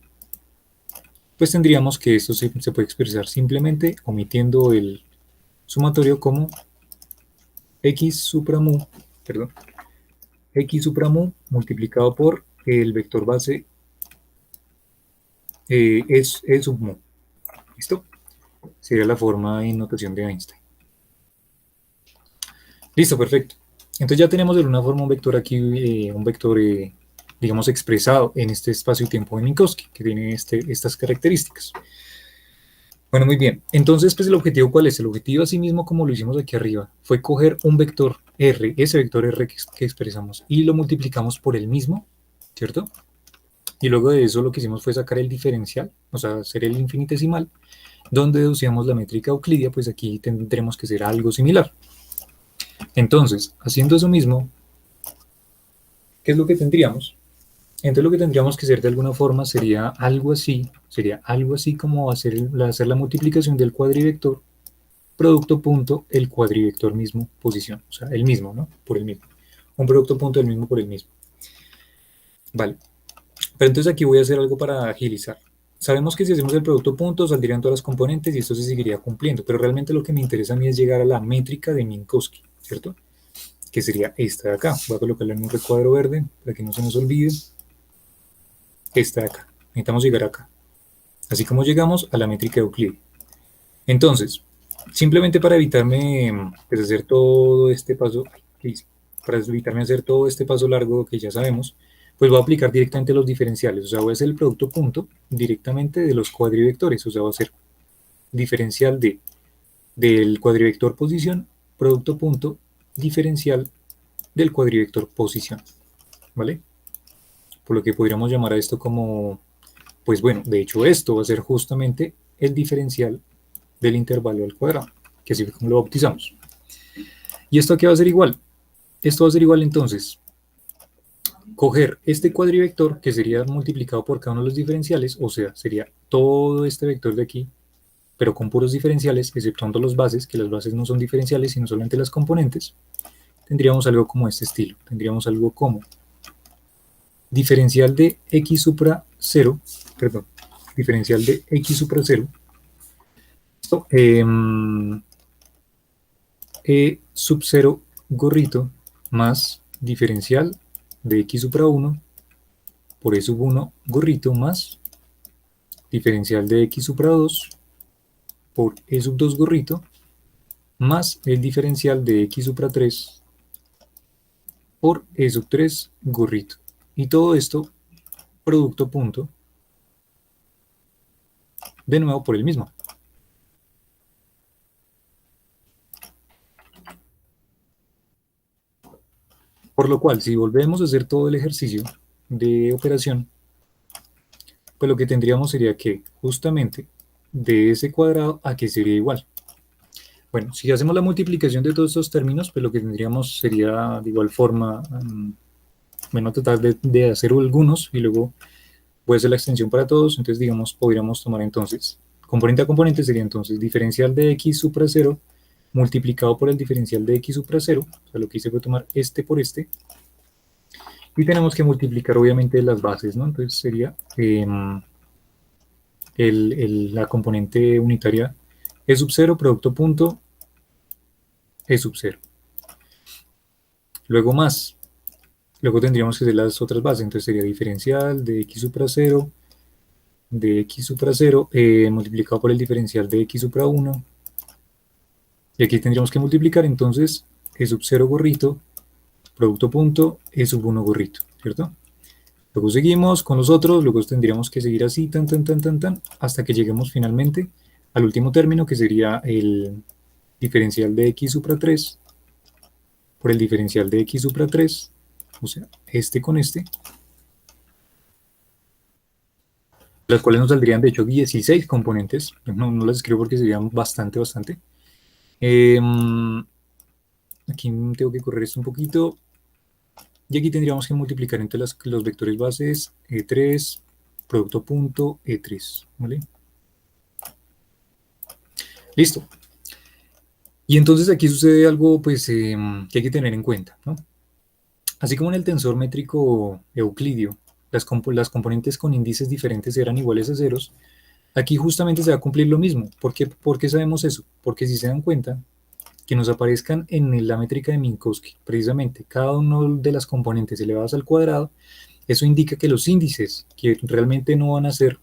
pues tendríamos que esto se puede expresar simplemente omitiendo el sumatorio como x supra mu, perdón, x supra mu multiplicado por el vector base es sub mu. ¿Listo? Sería la forma en notación de Einstein. Listo, perfecto. Entonces ya tenemos de alguna forma un vector aquí, un vector, digamos, expresado en este espacio-tiempo de Minkowski, que tiene estas características. Bueno, muy bien. Entonces, pues el objetivo, ¿cuál es? El objetivo, así mismo como lo hicimos aquí arriba, fue coger un vector R, ese vector R que expresamos, y lo multiplicamos por el mismo, ¿cierto? Y luego de eso lo que hicimos fue sacar el diferencial, o sea, hacer el infinitesimal, donde deducíamos la métrica euclidia, pues aquí tendremos que hacer algo similar. Entonces, haciendo eso mismo, ¿qué es lo que tendríamos? Entonces lo que tendríamos que hacer de alguna forma sería algo así como hacer la multiplicación del cuadrivector, producto punto, el cuadrivector mismo, posición, o sea, el mismo, ¿no? Por el mismo. Un producto punto del mismo por el mismo. Vale. Pero entonces aquí voy a hacer algo para agilizar. Sabemos que si hacemos el producto punto saldrían todas las componentes y esto se seguiría cumpliendo, pero realmente lo que me interesa a mí es llegar a la métrica de Minkowski, ¿cierto? Que sería esta de acá. Voy a colocarle en un recuadro verde para que no se nos olvide. Esta de acá. Necesitamos llegar acá. Así como llegamos a la métrica de Euclides. Entonces, simplemente para evitarme pues, hacer todo este paso, para evitarme hacer todo este paso largo que ya sabemos, pues voy a aplicar directamente los diferenciales. O sea, voy a hacer el producto punto directamente de los cuadrivectores. O sea, voy a hacer diferencial del cuadrivector posición, producto punto, diferencial del cuadrivector posición. ¿Vale? Por lo que podríamos llamar a esto como, pues bueno, de hecho esto va a ser justamente el diferencial del intervalo al cuadrado, que así fue como lo bautizamos. ¿Y esto aquí va a ser igual? Esto va a ser igual entonces, coger este cuadrivector que sería multiplicado por cada uno de los diferenciales, o sea, sería todo este vector de aquí, pero con puros diferenciales, exceptuando los bases, que las bases no son diferenciales, sino solamente las componentes. Tendríamos algo como este estilo. Tendríamos algo como diferencial de x supra 0, perdón, diferencial de x supra 0, esto, e sub 0 gorrito más diferencial de x supra 1 por e sub 1 gorrito más diferencial de x supra 2 por e sub 2 gorrito más el diferencial de x supra 3 por e sub 3 gorrito. Y todo esto producto punto de nuevo por el mismo. Por lo cual, si volvemos a hacer todo el ejercicio de operación, pues lo que tendríamos sería que justamente de ese cuadrado a que sería igual. Bueno, si hacemos la multiplicación de todos estos términos, pues lo que tendríamos sería de igual forma, bueno, tratar de hacer algunos y luego voy a hacer la extensión para todos. Entonces, digamos, podríamos tomar entonces, componente a componente sería entonces diferencial de x supra 0 multiplicado por el diferencial de x supra 0. O sea, lo que hice fue tomar este por este. Y tenemos que multiplicar obviamente las bases, ¿no? Entonces sería la componente unitaria e sub 0, producto punto, e sub 0. Luego más. Luego tendríamos que hacer las otras bases. Entonces sería diferencial de x supra 0, de x supra 0, multiplicado por el diferencial de x supra 1. Y aquí tendríamos que multiplicar entonces e sub 0 gorrito, producto punto, e sub 1 gorrito, ¿cierto? Luego seguimos con los otros, luego tendríamos que seguir así, hasta que lleguemos finalmente al último término, que sería el diferencial de x supra 3 por el diferencial de x supra 3, o sea, este con este, las cuales nos saldrían de hecho 16 componentes, no las escribo porque serían bastante. Aquí tengo que correr esto un poquito, y aquí tendríamos que multiplicar entre los vectores bases E3, producto punto, E3, ¿vale? Listo. Y entonces aquí sucede algo pues, que hay que tener en cuenta, ¿no? Así como en el tensor métrico euclidio, las componentes con índices diferentes eran iguales a ceros, aquí justamente se va a cumplir lo mismo. ¿Por qué sabemos eso? Porque si se dan cuenta, que nos aparezcan en la métrica de Minkowski, precisamente cada una de las componentes elevadas al cuadrado, eso indica que los índices que realmente no van a ser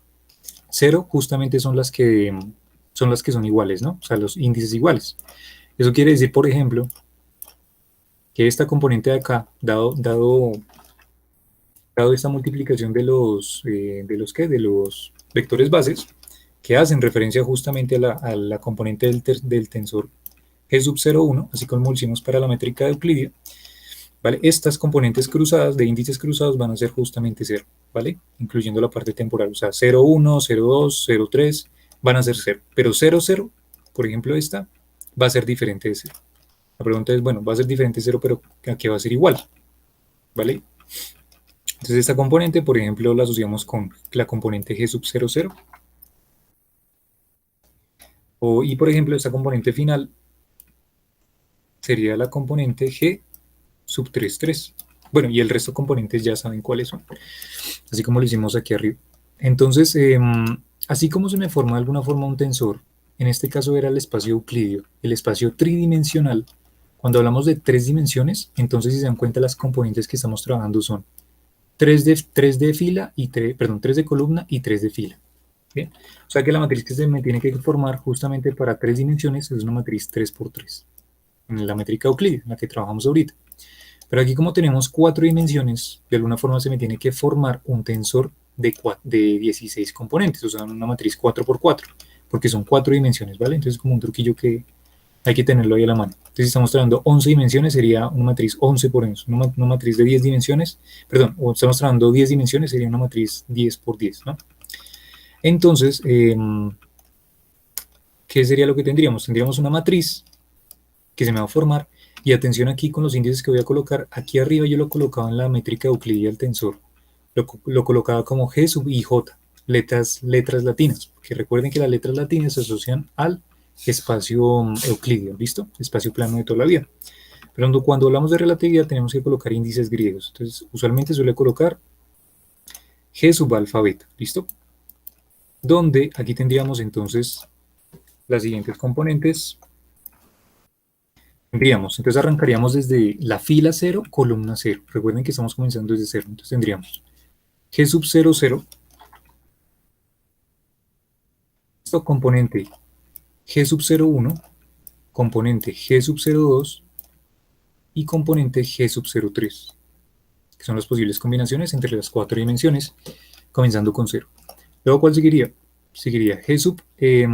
cero, justamente son las que son iguales, ¿no? O sea, los índices iguales. Eso quiere decir, por ejemplo, que esta componente de acá, dado esta multiplicación de los vectores bases, que hacen referencia justamente a la componente del tensor G sub 0,1, así como lo hicimos para la métrica de Euclidia, ¿vale? Estas componentes cruzadas, de índices cruzados, van a ser justamente 0, ¿vale? Incluyendo la parte temporal, o sea, 0,1, 0,2, 0,3, van a ser 0, pero 0,0, por ejemplo esta, va a ser diferente de 0. La pregunta es, bueno, va a ser diferente de 0, pero ¿a qué va a ser igual? ¿Vale? Entonces esta componente, por ejemplo, la asociamos con la componente G sub 00. Y por ejemplo, esta componente final sería la componente G sub 33. Bueno, y el resto de componentes ya saben cuáles son, así como lo hicimos aquí arriba. Entonces, así como se me forma de alguna forma un tensor, en este caso era el espacio euclidio, el espacio tridimensional. Cuando hablamos de tres dimensiones, entonces si se dan cuenta las componentes que estamos trabajando son 3 de fila y 3, perdón, 3 de columna y 3 de fila. ¿Bien? O sea que la matriz que se me tiene que formar justamente para tres dimensiones es una matriz 3×3, en la métrica euclidia, en la que trabajamos ahorita. Pero aquí como tenemos 4 dimensiones, de alguna forma se me tiene que formar un tensor de 16 componentes, o sea, una matriz 4×4, porque son 4 dimensiones, ¿vale? Entonces es como un truquillo que hay que tenerlo ahí a la mano. Entonces si estamos trabajando 11 dimensiones, sería una matriz 11 por 11, una matriz de 10 dimensiones, perdón, o estamos trabajando 10 dimensiones, sería una matriz 10×10, ¿no? Entonces, ¿qué sería lo que tendríamos? Tendríamos una matriz que se me va a formar, y atención aquí con los índices que voy a colocar. Aquí arriba yo lo colocaba en la métrica euclidia del tensor, lo colocaba como G sub I J, letras latinas, porque recuerden que las letras latinas se asocian al espacio euclidio, ¿listo? Espacio plano de toda la vida. Pero cuando hablamos de relatividad tenemos que colocar índices griegos, entonces usualmente suele colocar G sub alfa beta, ¿listo? Donde aquí tendríamos entonces las siguientes componentes. Entonces arrancaríamos desde la fila 0, columna 0. Recuerden que estamos comenzando desde 0. Entonces tendríamos G sub 00, esto componente G sub 01, componente G sub 02 y componente G sub 03, que son las posibles combinaciones entre las 4 dimensiones, comenzando con 0. Luego, ¿cuál seguiría? Seguiría G sub 10,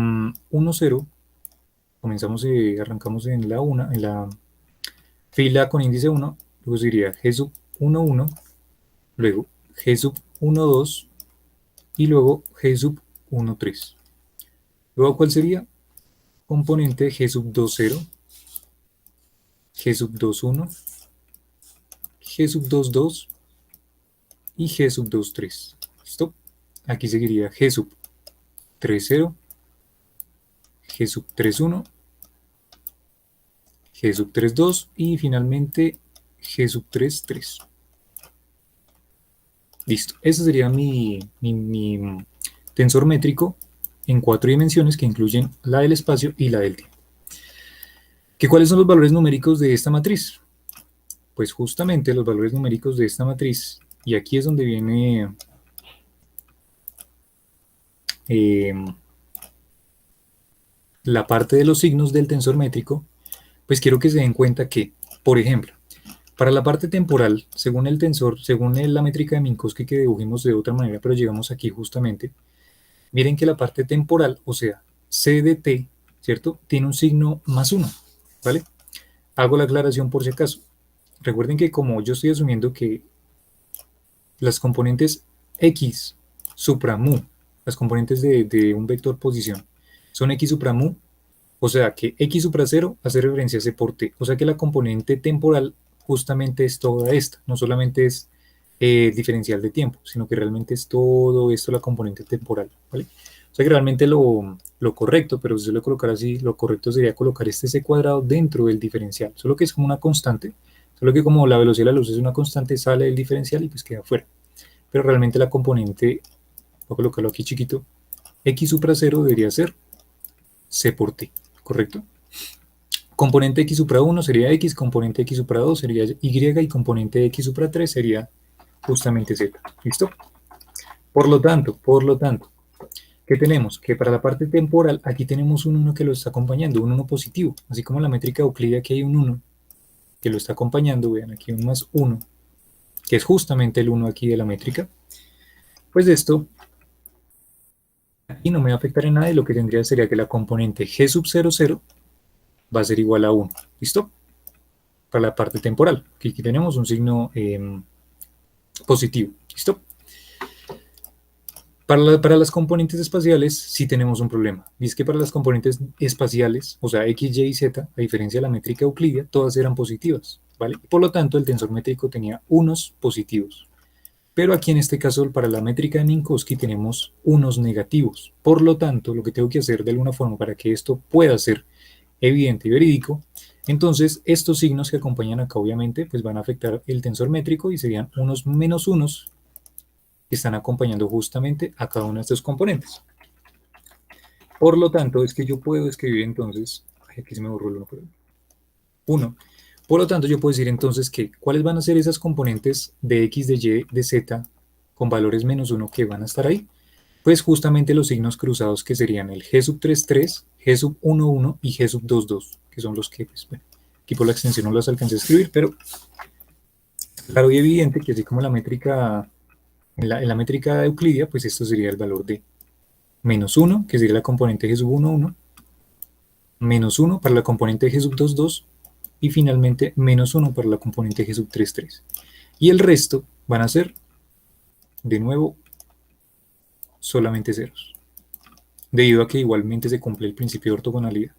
comenzamos, arrancamos en la 1, en la fila con índice 1, luego seguiría G sub 11, luego G sub 12 y luego G sub 13. Luego, ¿cuál sería? Componente G sub 20, G sub 21, G sub 22 y G sub 23. ¿Listo? Aquí seguiría G sub 30, G sub 31, G sub 32 y finalmente G sub 33. Listo. Ese sería mi tensor métrico en 4 dimensiones que incluyen la del espacio y la del tiempo. ¿Cuáles son los valores numéricos de esta matriz? Pues justamente los valores numéricos de esta matriz, y aquí es donde viene la parte de los signos del tensor métrico, pues quiero que se den cuenta que, por ejemplo, para la parte temporal, según el tensor, según la métrica de Minkowski que dibujimos de otra manera, pero llegamos aquí justamente, miren que la parte temporal, o sea, C de t, ¿cierto? Tiene un signo +1, ¿vale? Hago la aclaración por si acaso. Recuerden que como yo estoy asumiendo que las componentes x supra mu, las componentes de un vector posición, son x supra mu, o sea que x supra 0 hace referencia a c por t, o sea que la componente temporal justamente es toda esta, no solamente es diferencial de tiempo, sino que realmente es todo esto la componente temporal, ¿vale? O sea que realmente lo correcto, pero si se lo colocar así, lo correcto sería colocar este c cuadrado dentro del diferencial, solo que es como una constante, solo que como la velocidad de la luz es una constante, sale del diferencial y pues queda fuera. Pero realmente la componente, voy a colocarlo aquí chiquito, x supra 0 debería ser c por t, ¿correcto? Componente x supra 1 sería x, componente x supra 2 sería y, y componente x supra 3 sería justamente z, ¿listo? Por lo tanto, ¿qué tenemos? Que para la parte temporal, aquí tenemos un 1 que lo está acompañando, un 1 positivo, así como en la métrica euclidia aquí hay un 1 que lo está acompañando, vean aquí un +1, que es justamente el 1 aquí de la métrica, pues esto aquí no me va a afectar en nada y lo que tendría sería que la componente G sub 00 va a ser igual a 1, ¿listo? Para la parte temporal, que aquí tenemos un signo positivo, ¿listo? Para las componentes espaciales sí tenemos un problema. Y es que para las componentes espaciales, o sea, X, Y y Z, a diferencia de la métrica euclidia, todas eran positivas, ¿vale? Por lo tanto, el tensor métrico tenía unos positivos. Pero aquí en este caso, para la métrica de Minkowski, tenemos unos negativos. Por lo tanto, lo que tengo que hacer de alguna forma para que esto pueda ser evidente y verídico, entonces estos signos que acompañan acá, obviamente, pues van a afectar el tensor métrico y serían unos menos unos que están acompañando justamente a cada uno de estos componentes. Por lo tanto, es que yo puedo escribir entonces, aquí se me borró el 1, pero 1. Por lo tanto, yo puedo decir entonces que cuáles van a ser esas componentes de X, de Y, de Z con valores menos 1 que van a estar ahí. Pues justamente los signos cruzados que serían el G sub 33, G sub 11 y G sub 22, que son los que, pues, bueno, aquí por la extensión no los alcancé a escribir, pero claro y evidente que así como la métrica, en la métrica euclidia, pues esto sería el valor de menos 1, que sería la componente G sub 11, menos 1 para la componente G sub 22 y finalmente menos 1 para la componente G sub 33. Y el resto van a ser, de nuevo, solamente ceros, debido a que igualmente se cumple el principio de ortogonalidad.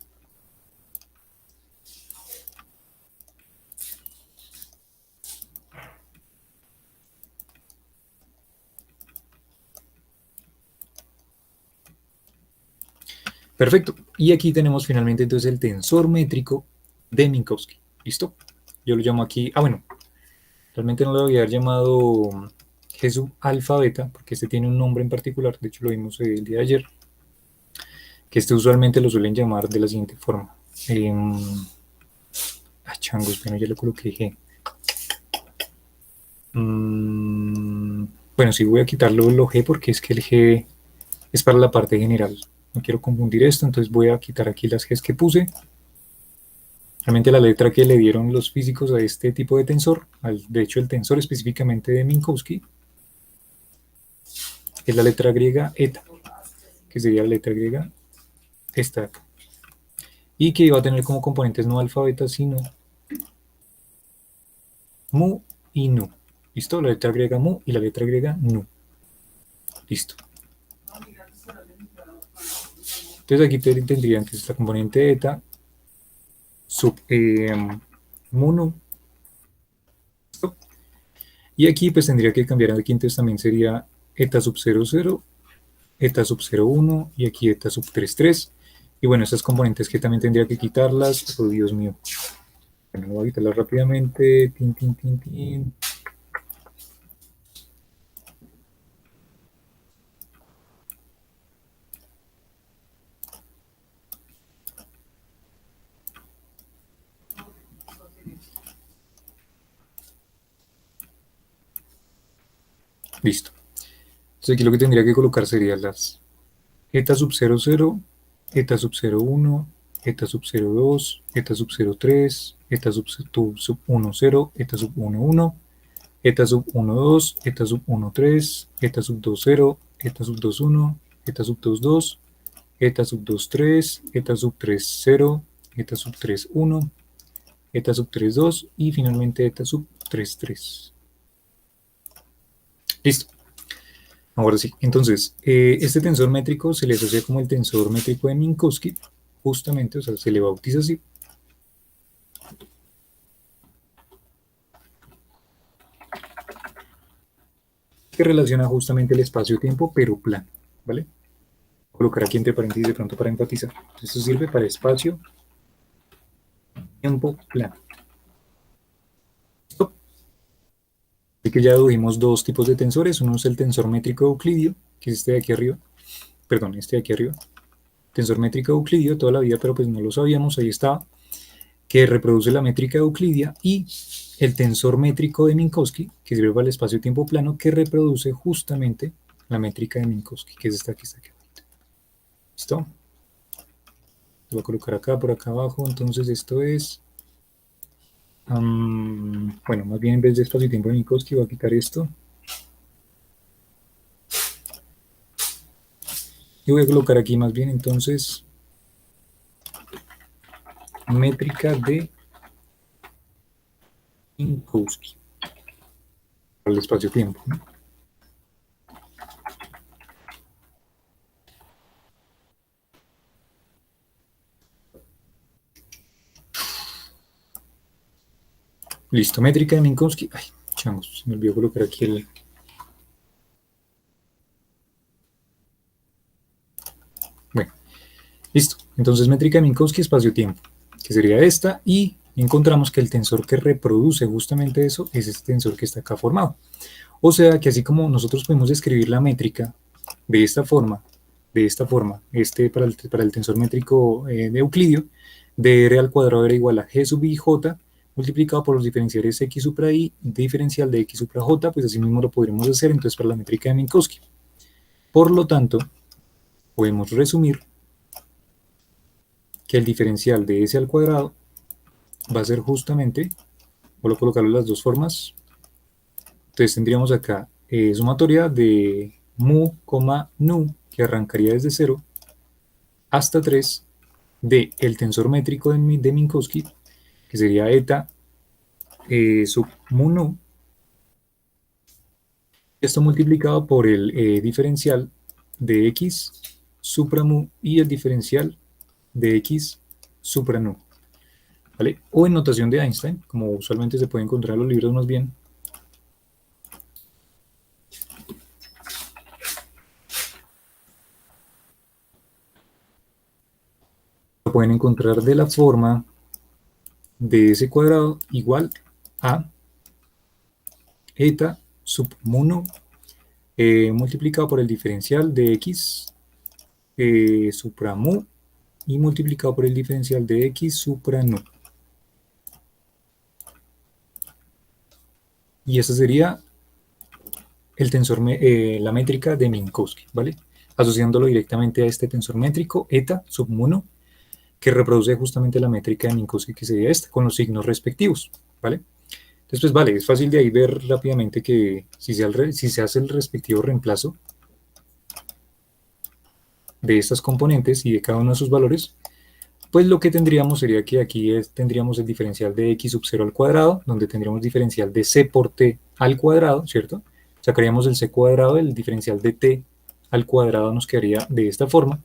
Perfecto. Y aquí tenemos finalmente entonces el tensor métrico de Minkowski. ¿Listo? Yo lo llamo aquí, bueno, realmente no lo voy a haber llamado G sub alfa beta, porque este tiene un nombre en particular, de hecho lo vimos el día de ayer, que este usualmente lo suelen llamar de la siguiente forma. Changos, bueno, ya le coloqué G. Bueno, sí voy a quitarlo lo G porque es que el G es para la parte general. No quiero confundir esto, entonces voy a quitar aquí las Gs que puse. Realmente la letra que le dieron los físicos a este tipo de tensor, de hecho el tensor específicamente de Minkowski, es la letra griega eta, que sería la letra griega esta de acá. Y que iba a tener como componentes no alfa, beta, sino mu y nu. ¿Listo? La letra griega mu y la letra griega nu. Listo. Entonces aquí tendrían que esta componente eta sub mu nu. ¿Listo? Y aquí pues tendría que cambiar, aquí entonces también sería eta sub 0, 0, eta sub 0, 1 y aquí eta sub 3, 3. Y bueno, estas componentes que también tendría que quitarlas. Oh, Dios mío. Bueno, voy a quitarlas rápidamente. Tin, tin, tin, tin. Listo. Entonces aquí lo que tendría que colocar serían las eta sub 0, 0, eta sub 0, 1, eta sub 0, 2, eta sub 0, 3, eta sub 1, 0, eta sub 1, 1, eta sub 1, 2, eta sub 1, 3, eta sub 2, 0, eta sub 2, 1, eta sub 2, 2, eta sub 2, 3, eta sub 3, 0, eta sub 3, 1, eta sub 3, 2 y finalmente eta sub 3, 3. Listo. Ahora sí, entonces, este tensor métrico se le asocia como el tensor métrico de Minkowski, justamente, o sea, se le bautiza así. Que relaciona justamente el espacio-tiempo, pero plano, ¿vale? Voy a colocar aquí entre paréntesis de pronto para enfatizar. Entonces, esto sirve para espacio-tiempo plano. ¿Listo? Así que ya dedujimos dos tipos de tensores. Uno es el tensor métrico euclidio, que es este de aquí arriba. Perdón, este de aquí arriba. Tensor métrico euclidio toda la vida, pero pues no lo sabíamos, ahí está, que reproduce la métrica euclidia, y el tensor métrico de Minkowski, que sirve para el espacio-tiempo plano, que reproduce justamente la métrica de Minkowski, que es esta que está aquí. ¿Listo? Lo voy a colocar acá, por acá abajo, entonces esto es, bueno, más bien en vez de espacio-tiempo de Minkowski voy a quitar esto. Y voy a colocar aquí más bien entonces métrica de Minkowski para el espacio-tiempo, ¿no? Listo, métrica de Minkowski. Ay, changos, me olvidó colocar aquí el... Bueno, listo. Entonces, métrica de Minkowski, espacio-tiempo, que sería esta, y encontramos que el tensor que reproduce justamente eso es este tensor que está acá formado. O sea, que así como nosotros podemos escribir la métrica de esta forma, para el tensor métrico de Euclidio, de r al cuadrado era igual a g sub i j multiplicado por los diferenciales x supra i diferencial de x supra j, pues así mismo lo podremos hacer entonces para la métrica de Minkowski. Por lo tanto, podemos resumir que el diferencial de s al cuadrado va a ser justamente, voy a colocarlo en las dos formas, entonces tendríamos acá sumatoria de mu, nu, que arrancaría desde 0 hasta 3 de el tensor métrico de Minkowski, que sería eta sub mu nu, esto multiplicado por el diferencial de x supra mu y el diferencial de x supra nu, ¿vale? O en notación de Einstein, como usualmente se puede encontrar en los libros más bien, lo pueden encontrar de la forma de ese cuadrado igual a eta sub mu nu multiplicado por el diferencial de x supra mu y multiplicado por el diferencial de x supra nu. Y esa sería el tensor, la métrica de Minkowski, ¿vale? Asociándolo directamente a este tensor métrico, eta sub mu nu, que reproduce justamente la métrica de Minkowski, que sería esta, con los signos respectivos, ¿vale? Entonces, pues vale, es fácil de ahí ver rápidamente que si se hace el respectivo reemplazo de estas componentes y de cada uno de sus valores, pues lo que tendríamos sería que aquí tendríamos el diferencial de x sub 0 al cuadrado, donde tendríamos diferencial de c por t al cuadrado, ¿cierto? Sacaríamos el c cuadrado, el diferencial de t al cuadrado nos quedaría de esta forma.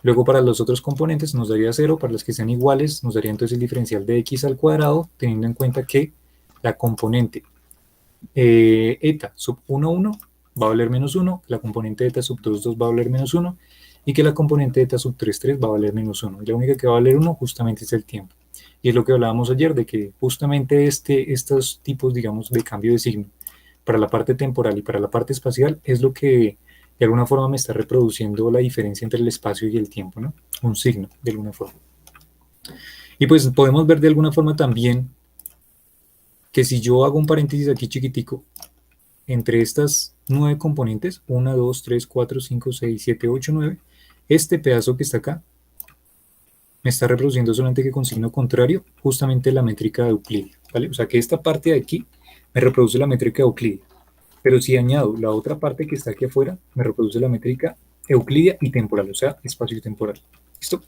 Luego para los otros componentes nos daría 0, para las que sean iguales nos daría entonces el diferencial de x al cuadrado, teniendo en cuenta que la componente eta sub 1, 1 va a valer menos 1, la componente eta sub 2, 2 va a valer menos 1, y que la componente eta sub 3, 3 va a valer menos 1. Y la única que va a valer 1 justamente es el tiempo. Y es lo que hablábamos ayer, de que justamente estos tipos, digamos, de cambio de signo para la parte temporal y para la parte espacial es lo que de alguna forma me está reproduciendo la diferencia entre el espacio y el tiempo, ¿no? Un signo, de alguna forma. Y pues podemos ver de alguna forma también que si yo hago un paréntesis aquí chiquitico, entre estas 9 componentes, 1, 2, 3, 4, 5, 6, 7, 8, 9, este pedazo que está acá me está reproduciendo solamente que con signo contrario justamente la métrica de Euclidia, ¿vale? O sea que esta parte de aquí me reproduce la métrica de Euclidia, pero si añado la otra parte que está aquí afuera, me reproduce la métrica Euclidia y temporal, o sea, espacio temporal. ¿Listo?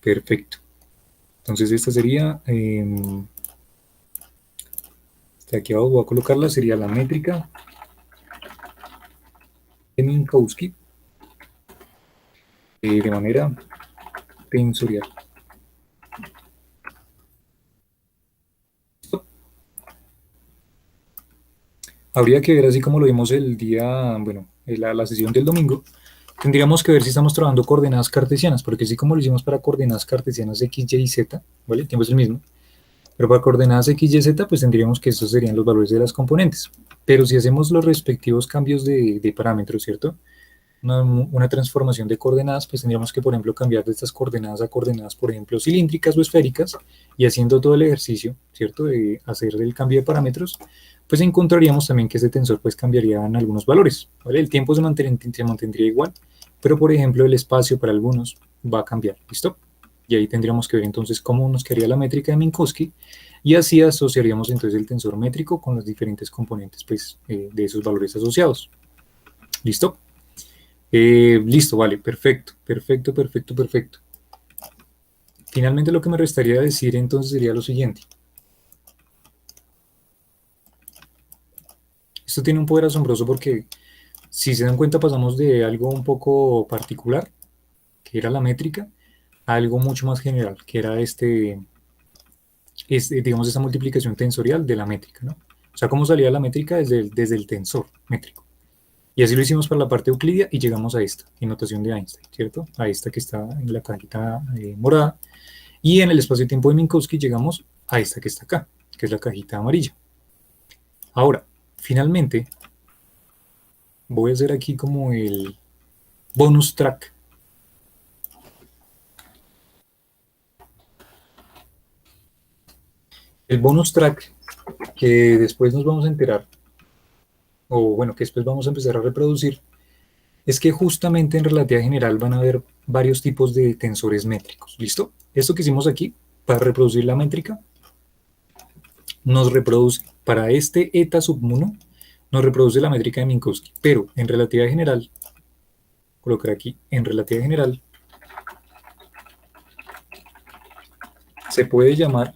Perfecto. Entonces esta sería, de aquí abajo voy a colocarla, sería la métrica de Minkowski de manera tensorial. Habría que ver, así como lo vimos el día, bueno, la sesión del domingo, tendríamos que ver si estamos trabajando coordenadas cartesianas, porque así como lo hicimos para coordenadas cartesianas x, y y z, ¿vale? El tiempo es el mismo, pero para coordenadas x, y, z, pues tendríamos que estos serían los valores de las componentes. Pero si hacemos los respectivos cambios de parámetros, ¿cierto? Una transformación de coordenadas, pues tendríamos que, por ejemplo, cambiar de estas coordenadas a coordenadas, por ejemplo, cilíndricas o esféricas, y haciendo todo el ejercicio, ¿cierto?, de hacer el cambio de parámetros, pues encontraríamos también que ese tensor pues cambiaría en algunos valores, ¿vale? El tiempo se mantendría igual, pero, por ejemplo, el espacio para algunos va a cambiar, ¿listo? Y ahí tendríamos que ver entonces cómo nos quedaría la métrica de Minkowski, y así asociaríamos entonces el tensor métrico con los diferentes componentes, pues, de esos valores asociados. ¿Listo? Listo, vale, perfecto, perfecto, perfecto, perfecto. Finalmente lo que me restaría decir entonces sería lo siguiente. Esto tiene un poder asombroso porque, si se dan cuenta, pasamos de algo un poco particular, que era la métrica, a algo mucho más general, que era digamos, esa multiplicación tensorial de la métrica, ¿no? O sea, cómo salía la métrica desde el tensor métrico. Y así lo hicimos para la parte euclidia y llegamos a esta, en notación de Einstein, ¿cierto? A esta que está en la cajita morada. Y en el espacio-tiempo de Minkowski llegamos a esta que está acá, que es la cajita amarilla. Ahora, finalmente, voy a hacer aquí como el bonus track. El bonus track que después nos vamos a enterar, o bueno, que después vamos a empezar a reproducir, es que justamente en relatividad general van a haber varios tipos de tensores métricos. ¿Listo? Esto que hicimos aquí para reproducir la métrica nos reproduce para este eta sub 1, nos reproduce la métrica de Minkowski, pero en relatividad general, colocar aquí, en relatividad general, se puede llamar,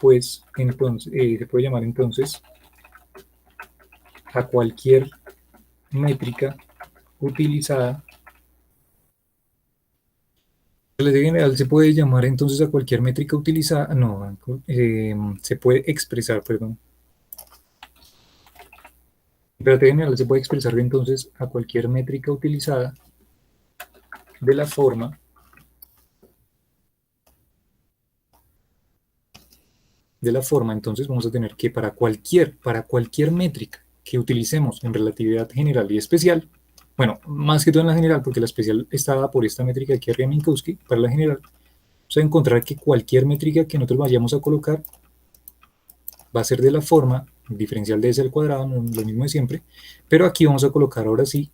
pues, entonces, a cualquier métrica utilizada. En relatividad general se puede llamar entonces a cualquier métrica utilizada, no, se puede expresar, perdón. En relatividad general se puede expresar entonces a cualquier métrica utilizada de la forma entonces vamos a tener que para cualquier métrica que utilicemos en relatividad general y especial, bueno, más que todo en la general, porque la especial está dada por esta métrica aquí arriba de Minkowski, para la general, vamos a encontrar que cualquier métrica que nosotros vayamos a colocar va a ser de la forma diferencial de s al cuadrado, lo mismo de siempre, pero aquí vamos a colocar ahora sí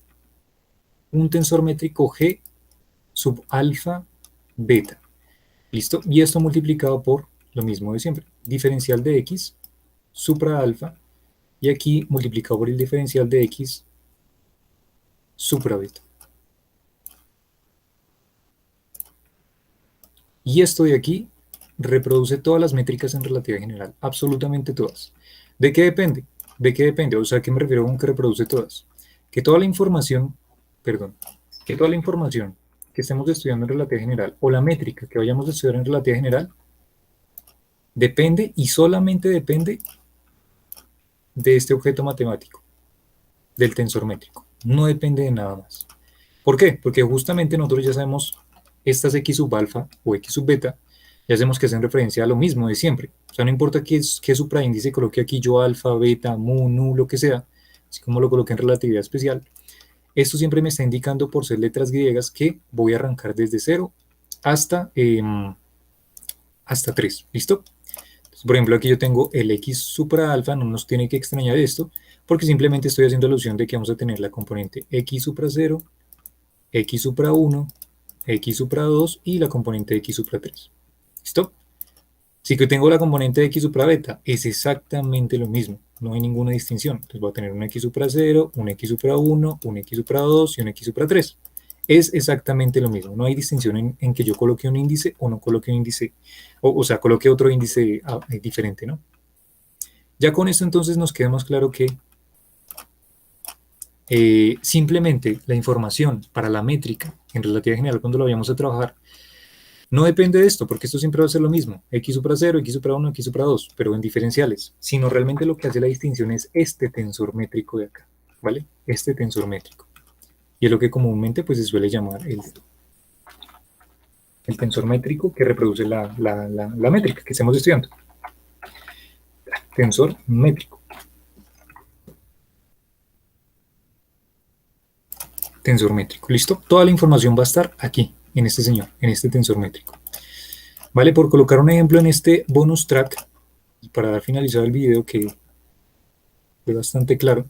un tensor métrico g sub alfa beta. ¿Listo? Y esto multiplicado por lo mismo de siempre. Diferencial de x supra alfa y aquí multiplicado por el diferencial de x supra beta. Y esto de aquí reproduce todas las métricas en relatividad general, absolutamente todas. ¿De qué depende? ¿De qué depende? O sea, ¿a qué me refiero con que reproduce todas? Que toda la información, que toda la información que estemos estudiando en relatividad general o la métrica que vayamos a estudiar en relatividad general depende y solamente depende de este objeto matemático, del tensor métrico. No depende de nada más. ¿Por qué? Porque justamente nosotros ya sabemos estas x sub alfa o x sub beta, ya sabemos que hacen referencia a lo mismo de siempre. O sea, no importa qué supraíndice coloque aquí yo, alfa, beta, mu, nu, lo que sea, así como lo coloqué en relatividad especial, esto siempre me está indicando por ser letras griegas que voy a arrancar desde 0 hasta 3. ¿Listo? Entonces, por ejemplo, aquí yo tengo el x supra alfa, no nos tiene que extrañar esto, porque simplemente estoy haciendo alusión de que vamos a tener la componente x supra 0, x supra 1, x supra 2 y la componente x supra 3. ¿Listo? Si que tengo la componente de x supra beta, es exactamente lo mismo, no hay ninguna distinción. Entonces voy a tener un x supra 0, un x supra 1, un x supra 2 y un x supra 3. Es exactamente lo mismo, no hay distinción en que yo coloque un índice o no coloque un índice, o sea, coloque otro índice diferente, ¿no? Ya con esto entonces nos queda más claro que simplemente la información para la métrica en relatividad general cuando lo vayamos a trabajar no depende de esto, porque esto siempre va a ser lo mismo, x supra 0, x supra 1, x supra 2, pero en diferenciales, sino realmente lo que hace la distinción es este tensor métrico de acá, ¿vale? Este tensor métrico. Y es lo que comúnmente pues se suele llamar el tensor métrico que reproduce la métrica que estamos estudiando. Tensor métrico. Tensor métrico, ¿listo? Toda la información va a estar aquí, en este señor, en este tensor métrico. Vale, por colocar un ejemplo en este bonus track, para dar finalizado el video que fue bastante claro,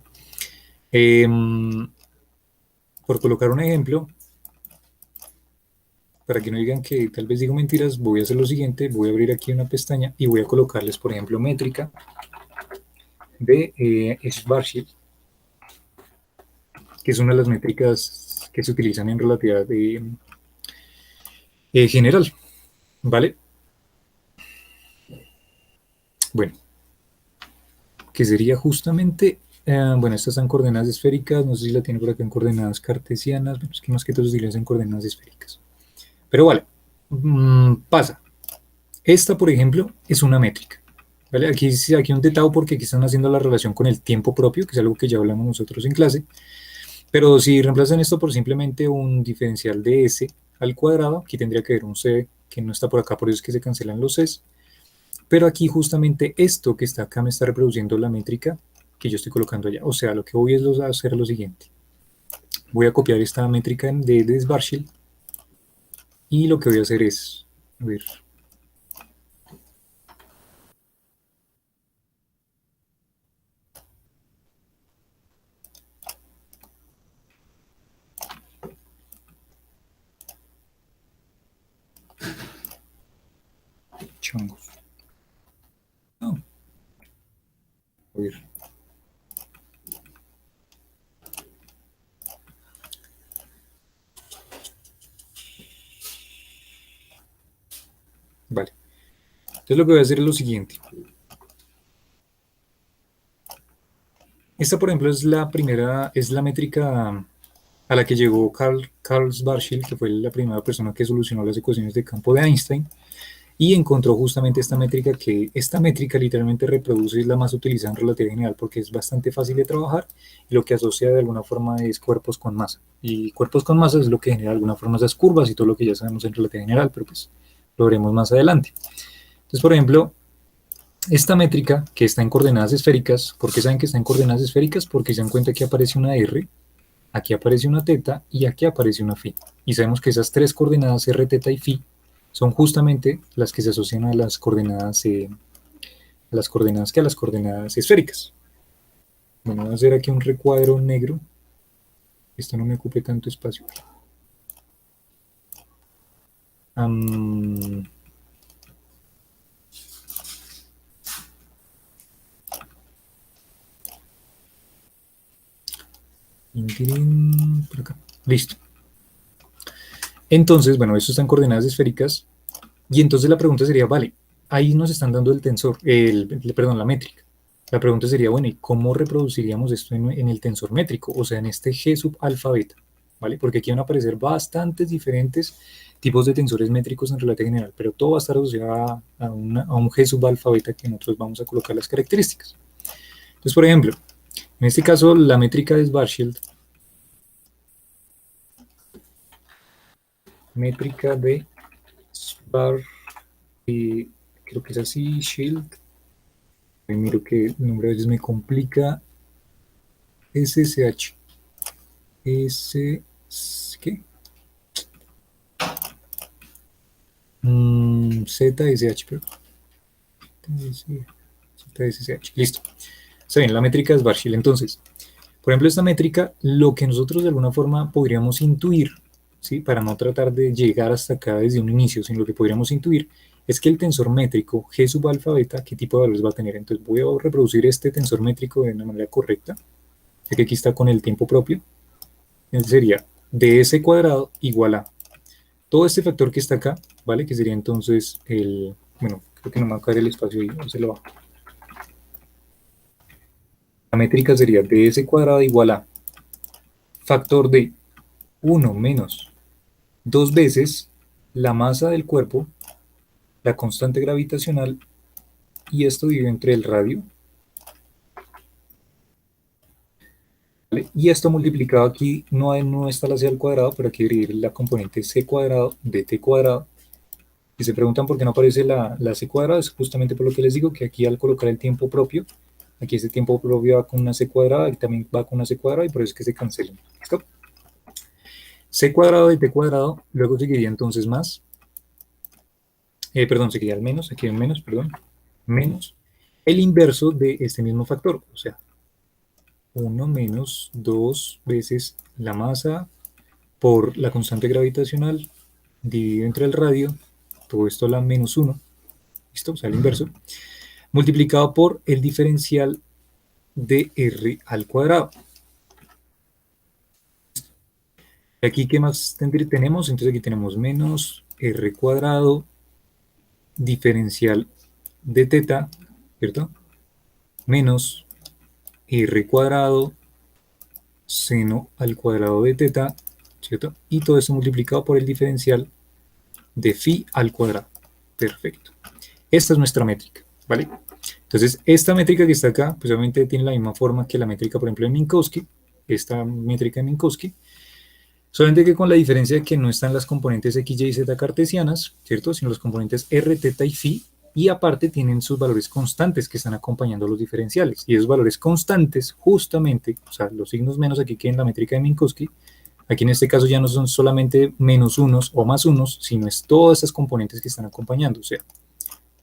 por colocar un ejemplo, para que no digan que tal vez digo mentiras, voy a hacer lo siguiente, voy a abrir aquí una pestaña y voy a colocarles, por ejemplo, métrica de Schwarzschild, que es una de las métricas que se utilizan en relatividad general, ¿vale? Bueno, que sería justamente, bueno, estas están coordenadas esféricas, no sé si la tiene por acá en coordenadas cartesianas, bueno, es que más que todo se utilizan en coordenadas esféricas. Pero vale, pasa. Esta, por ejemplo, es una métrica. ¿Vale? Aquí un detalle porque aquí están haciendo la relación con el tiempo propio, que es algo que ya hablamos nosotros en clase. Pero si reemplazan esto por simplemente un diferencial de s al cuadrado, aquí tendría que haber un c que no está por acá, por eso es que se cancelan los c's. Pero aquí justamente esto que está acá me está reproduciendo la métrica que yo estoy colocando allá. O sea, lo que voy es a hacer lo siguiente. Voy a copiar esta métrica de Schwarzschild y lo que voy a hacer es, a ver, changos. No, a ver. Vale. Entonces lo que voy a hacer es lo siguiente. Esta, por ejemplo, es la primera, es la métrica a la que llegó Carl Schwarzschild, que fue la primera persona que solucionó las ecuaciones de campo de Einstein, y encontró justamente esta métrica, que esta métrica literalmente reproduce, es la más utilizada en relatividad general porque es bastante fácil de trabajar y lo que asocia de alguna forma es cuerpos con masa. Y cuerpos con masa es lo que genera de alguna forma esas curvas y todo lo que ya sabemos en relatividad general, pero pues lo veremos más adelante. Entonces, por ejemplo, esta métrica que está en coordenadas esféricas, ¿por qué saben que está en coordenadas esféricas? Porque se dan cuenta que aparece una R, aquí aparece una teta y aquí aparece una phi. Y sabemos que esas tres coordenadas r, teta y phi son justamente las que se asocian a las coordenadas, a las coordenadas esféricas. Bueno, voy a hacer aquí un recuadro negro. Esto no me ocupe tanto espacio. Um, por acá. Listo. Entonces, bueno, esto está en coordenadas esféricas. Y entonces la pregunta sería, vale, ahí nos están dando el tensor, perdón, la métrica. La pregunta sería, bueno, ¿y cómo reproduciríamos esto en el tensor métrico? O sea, en este G sub alfa beta, ¿vale? Porque aquí van a aparecer bastantes diferentes tipos de tensores métricos en relatividad general, pero todo va a estar asociado a un G sub alfa beta que nosotros vamos a colocar las características. Entonces, por ejemplo, en este caso, la métrica de Schwarzschild, métrica de Schwarzschild, creo que es así, Shield. Miro que el nombre a veces me complica. SSH. S. ¿Qué? ZSH, pero. ZSH. Listo. Está bien, la métrica es Schwarzschild. Entonces, por ejemplo, esta métrica, lo que nosotros de alguna forma podríamos intuir, ¿sí? Para no tratar de llegar hasta acá desde un inicio, sino lo que podríamos intuir es que el tensor métrico G sub alfa beta, ¿qué tipo de valores va a tener? Entonces voy a reproducir este tensor métrico de una manera correcta, ya que aquí está con el tiempo propio. Entonces sería ds cuadrado igual a todo este factor que está acá, ¿vale? Que sería entonces el, bueno, creo que no me va a caer el espacio ahí, se lo bajo. La métrica sería ds cuadrado igual a factor de 1 menos 2 veces la masa del cuerpo, la constante gravitacional, y esto dividido entre el radio, ¿vale? Y esto multiplicado aquí no está la c al cuadrado, pero aquí dividir la componente c cuadrado de t cuadrado. Y se preguntan por qué no aparece la c cuadrado, es justamente por lo que les digo, que aquí al colocar el tiempo propio, aquí este tiempo propio va con una c cuadrada y también va con una c cuadrada, y por eso es que se cancelan. ¿Listo? C cuadrado de t cuadrado, luego seguiría entonces más, perdón, seguiría al menos, aquí hay un menos, perdón, menos el inverso de este mismo factor, o sea, 1 menos 2 veces la masa por la constante gravitacional dividido entre el radio, todo esto a la menos 1, ¿listo? O sea, el inverso, multiplicado por el diferencial de r al cuadrado. Aquí, ¿qué más tenemos? Entonces aquí tenemos menos r cuadrado diferencial de teta, ¿cierto? Menos r cuadrado seno al cuadrado de teta, ¿cierto? Y todo esto multiplicado por el diferencial de phi al cuadrado. Perfecto. Esta es nuestra métrica, ¿vale? Entonces, esta métrica que está acá, pues obviamente tiene la misma forma que la métrica, por ejemplo, de Minkowski, esta métrica de Minkowski, solamente que con la diferencia de que no están las componentes x, y, z cartesianas, ¿cierto? Sino los componentes r, θ y phi, y aparte tienen sus valores constantes que están acompañando los diferenciales. Y esos valores constantes, justamente, o sea, los signos menos aquí que en la métrica de Minkowski, aquí en este caso ya no son solamente menos unos o más unos, sino es todas esas componentes que están acompañando. O sea,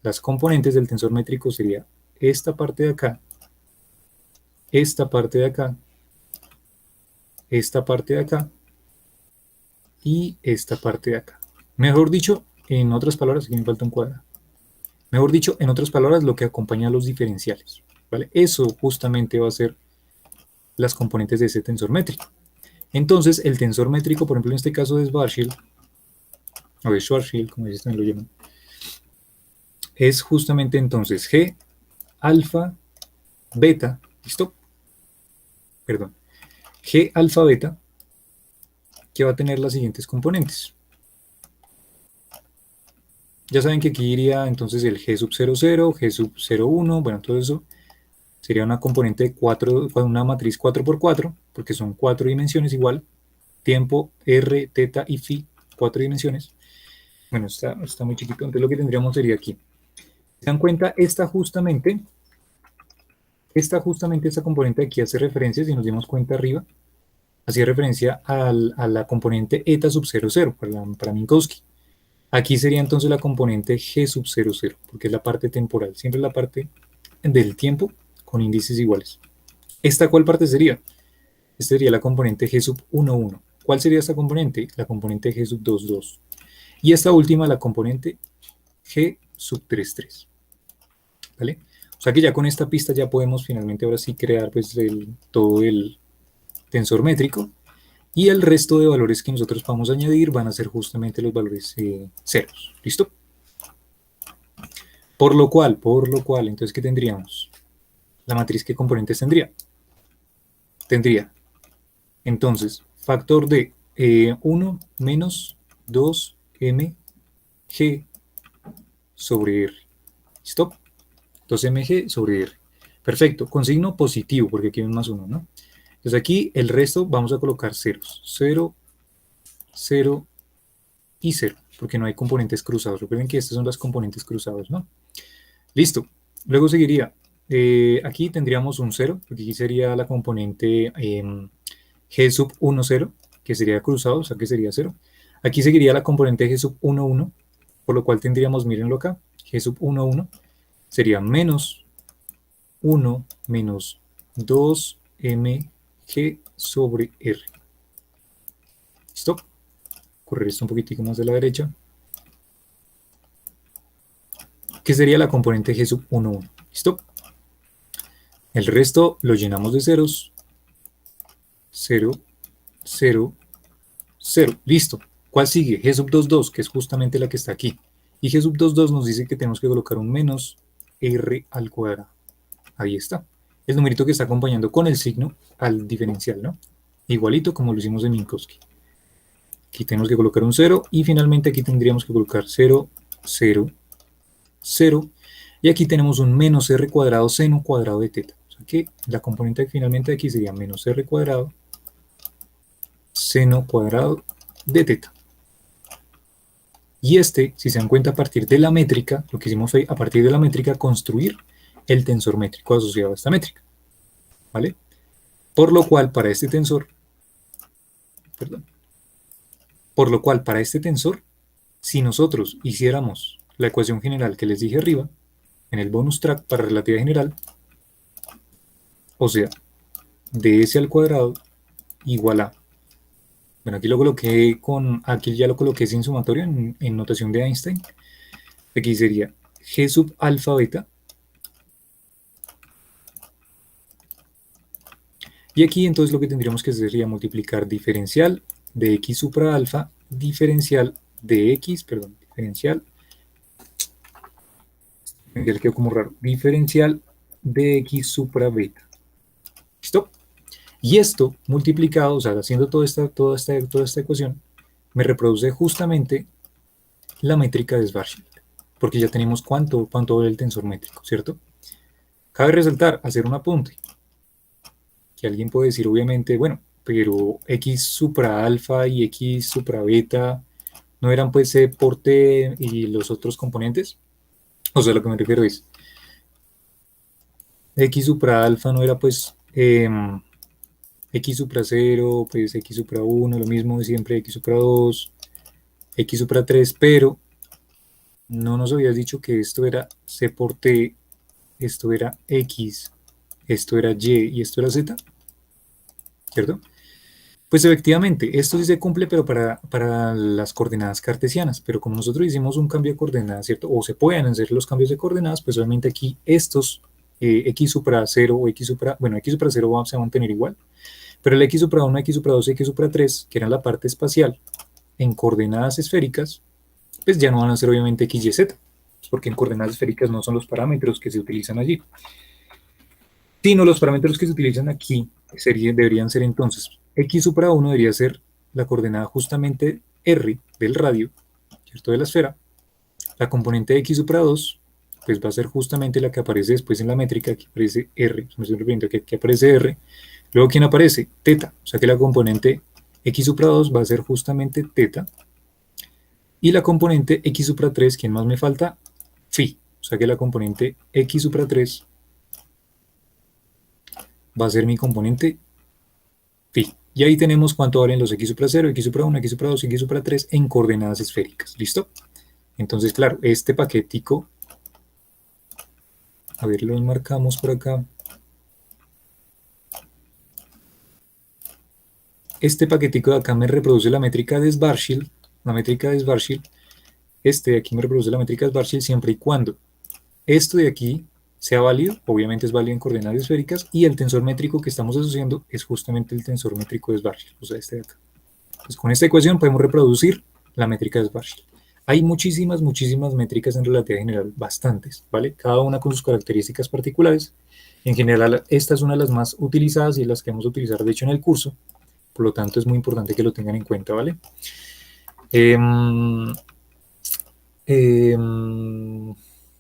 las componentes del tensor métrico sería esta parte de acá, esta parte de acá, esta parte de acá, y esta parte de acá. Mejor dicho, en otras palabras, aquí me falta un cuadrado. Mejor dicho, en otras palabras, lo que acompaña a los diferenciales, ¿vale? Eso justamente va a ser las componentes de ese tensor métrico. Entonces, el tensor métrico, por ejemplo, en este caso de Schwarzschild, o de Schwarzschild, como ellos también lo llaman, es justamente entonces G, alfa, beta, ¿listo? Perdón. G, alfa, beta, que va a tener las siguientes componentes. Ya saben que aquí iría entonces el G sub 00, G sub 01, bueno, todo eso sería una componente de 4, una matriz 4×4, porque son 4 dimensiones igual, tiempo, r, θ y phi, 4 dimensiones. Bueno, está muy chiquito, entonces lo que tendríamos sería aquí. ¿Se dan cuenta? Esta justamente, esta componente de aquí hace referencia, si nos dimos cuenta arriba, hacía referencia a la componente eta sub 00, para Minkowski. Aquí sería entonces la componente G sub 00, porque es la parte temporal, siempre la parte del tiempo con índices iguales. ¿Esta cuál parte sería? Esta sería la componente G sub 11. ¿Cuál sería esta componente? La componente G sub 22. Y esta última, la componente G sub 33. ¿Vale? O sea que ya con esta pista ya podemos finalmente ahora sí crear pues todo el tensor métrico. Y el resto de valores que nosotros vamos a añadir van a ser justamente los valores ceros. ¿Listo? Por lo cual, entonces, ¿qué tendríamos? La matriz, ¿qué componentes tendría? Tendría, entonces, factor de 1 menos 2mg sobre r. ¿Listo? 2mg sobre r. Perfecto, con signo positivo, porque aquí hay un más 1, ¿no? Entonces aquí el resto vamos a colocar ceros. 0, 0 y 0, porque no hay componentes cruzados. Recuerden que estas son las componentes cruzados, ¿no? Listo. Luego seguiría, aquí tendríamos un 0, porque aquí sería la componente G sub 1, 0, que sería cruzado, o sea que sería 0. Aquí seguiría la componente G sub 1, 1, por lo cual tendríamos, mírenlo acá, G sub 1, 1, sería menos 1 menos 2mg sobre r. ¿Listo? Correr esto un poquitico más a la derecha. Que sería la componente G sub 1, 1. ¿Listo? El resto lo llenamos de ceros. 0, 0, 0. Listo. ¿Cuál sigue? G sub 2, 2, que es justamente la que está aquí. Y G sub 2, 2 nos dice que tenemos que colocar un menos r al cuadrado. Ahí está. El numerito que está acompañando con el signo al diferencial, ¿no? Igualito como lo hicimos en Minkowski. Aquí tenemos que colocar un 0 y finalmente aquí tendríamos que colocar 0, 0, 0. Y aquí tenemos un menos r cuadrado seno cuadrado de θ. O sea que la componente finalmente aquí sería menos r cuadrado seno cuadrado de θ. Y este, si se dan cuenta, a partir de la métrica, lo que hicimos fue a partir de la métrica construir el tensor métrico asociado a esta métrica. ¿Vale? Por lo cual, para este tensor, si nosotros hiciéramos la ecuación general que les dije arriba, en el bonus track para relatividad general, o sea, de s al cuadrado igual a, bueno, aquí lo coloqué aquí ya lo coloqué sin sumatorio en notación de Einstein, aquí sería g sub alfa beta, y aquí entonces lo que tendríamos que hacer sería multiplicar diferencial de x supra alfa, diferencial de x, perdón, diferencial quedó como raro, diferencial de x supra beta. ¿Listo? Y esto multiplicado, o sea, haciendo toda esta ecuación, me reproduce justamente la métrica de Schwarzschild. porque ya tenemos cuánto vale el tensor métrico, ¿cierto? Cabe resaltar, hacer un apunte, que alguien puede decir obviamente, bueno, pero X supra alfa y X supra beta no eran pues C por T y los otros componentes. O sea, lo que me refiero es, X supra alfa no era pues X supra 0, pues X supra 1, lo mismo de siempre, X supra 2, X supra 3, pero no nos habías dicho que esto era C por T, esto era X, esto era Y y esto era Z, ¿cierto? Pues efectivamente, esto sí se cumple, pero para las coordenadas cartesianas, pero como nosotros hicimos un cambio de coordenadas, ¿cierto? O se pueden hacer los cambios de coordenadas, pues obviamente aquí estos x supra 0 o x supra, bueno, x supra 0 se va a mantener igual, pero el x supra 1, x supra 2 y x supra 3, que eran la parte espacial, en coordenadas esféricas, pues ya no van a ser obviamente x, y, z, porque en coordenadas esféricas no son los parámetros que se utilizan allí, sino los parámetros que se utilizan aquí deberían ser entonces, x supra 1 debería ser la coordenada justamente r del radio, ¿cierto? De la esfera. La componente de x supra 2, pues va a ser justamente la que aparece después en la métrica, aquí aparece r, me estoy refiriendo que aquí aparece r. Luego, ¿quién aparece? Teta, o sea que la componente x supra 2 va a ser justamente teta. Y la componente x supra 3, ¿quién más me falta? Phi, o sea que la componente x supra 3 va a ser mi componente phi. Y ahí tenemos cuánto valen los x supra 0, x supra 1, x supra 2, x supra 3 en coordenadas esféricas. ¿Listo? Entonces, claro, este paquetico, a ver, lo marcamos por acá. Este paquetico de acá me reproduce la métrica de Schwarzschild, la métrica de Schwarzschild. Este de aquí me reproduce la métrica de Schwarzschild siempre y cuando esto de aquí sea válido, obviamente es válido en coordenadas esféricas, y el tensor métrico que estamos asociando es justamente el tensor métrico de Schwarzschild, o sea, este de acá. Entonces, con esta ecuación podemos reproducir la métrica de Schwarzschild. Hay muchísimas métricas en relatividad general, bastantes, ¿vale? Cada una con sus características particulares. En general, esta es una de las más utilizadas y las que vamos a utilizar, de hecho, en el curso. Por lo tanto, es muy importante que lo tengan en cuenta, ¿vale?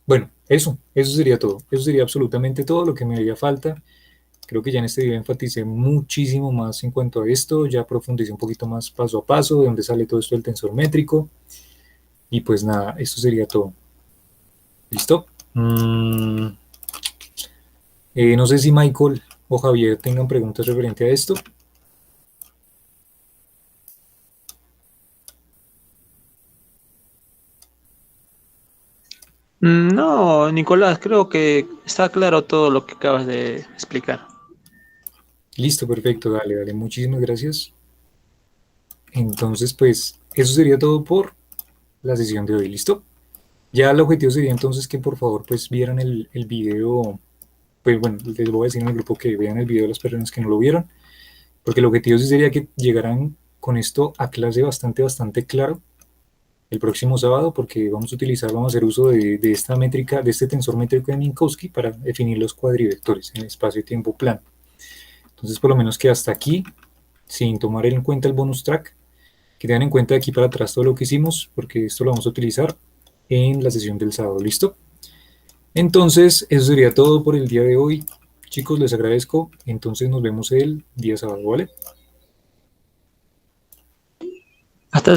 Bueno, eso sería todo. Eso sería absolutamente todo lo que me haría falta. Creo que ya en este video enfaticé muchísimo más en cuanto a esto, ya profundicé un poquito más paso a paso de dónde sale todo esto del tensor métrico. Y pues nada, esto sería todo. ¿Listo? No sé si Michael o Javier tengan preguntas referente a esto. No, Nicolás, creo que está claro todo lo que acabas de explicar. Listo, perfecto, dale, muchísimas gracias. Entonces, pues, eso sería todo por la sesión de hoy, ¿listo? Ya el objetivo sería entonces que por favor pues vieran el video, pues bueno, les voy a decir en el grupo que vean el video de las personas que no lo vieron, porque el objetivo sí sería que llegaran con esto a clase bastante claro el próximo sábado, porque vamos a hacer uso de esta métrica, de este tensor métrico de Minkowski para definir los cuadrivectores en espacio-tiempo plano. Entonces, por lo menos que hasta aquí, sin tomar en cuenta el bonus track, que tengan en cuenta de aquí para atrás todo lo que hicimos, porque esto lo vamos a utilizar en la sesión del sábado, ¿listo? Entonces, eso sería todo por el día de hoy. Chicos, les agradezco. Entonces, nos vemos el día sábado, ¿vale? Hasta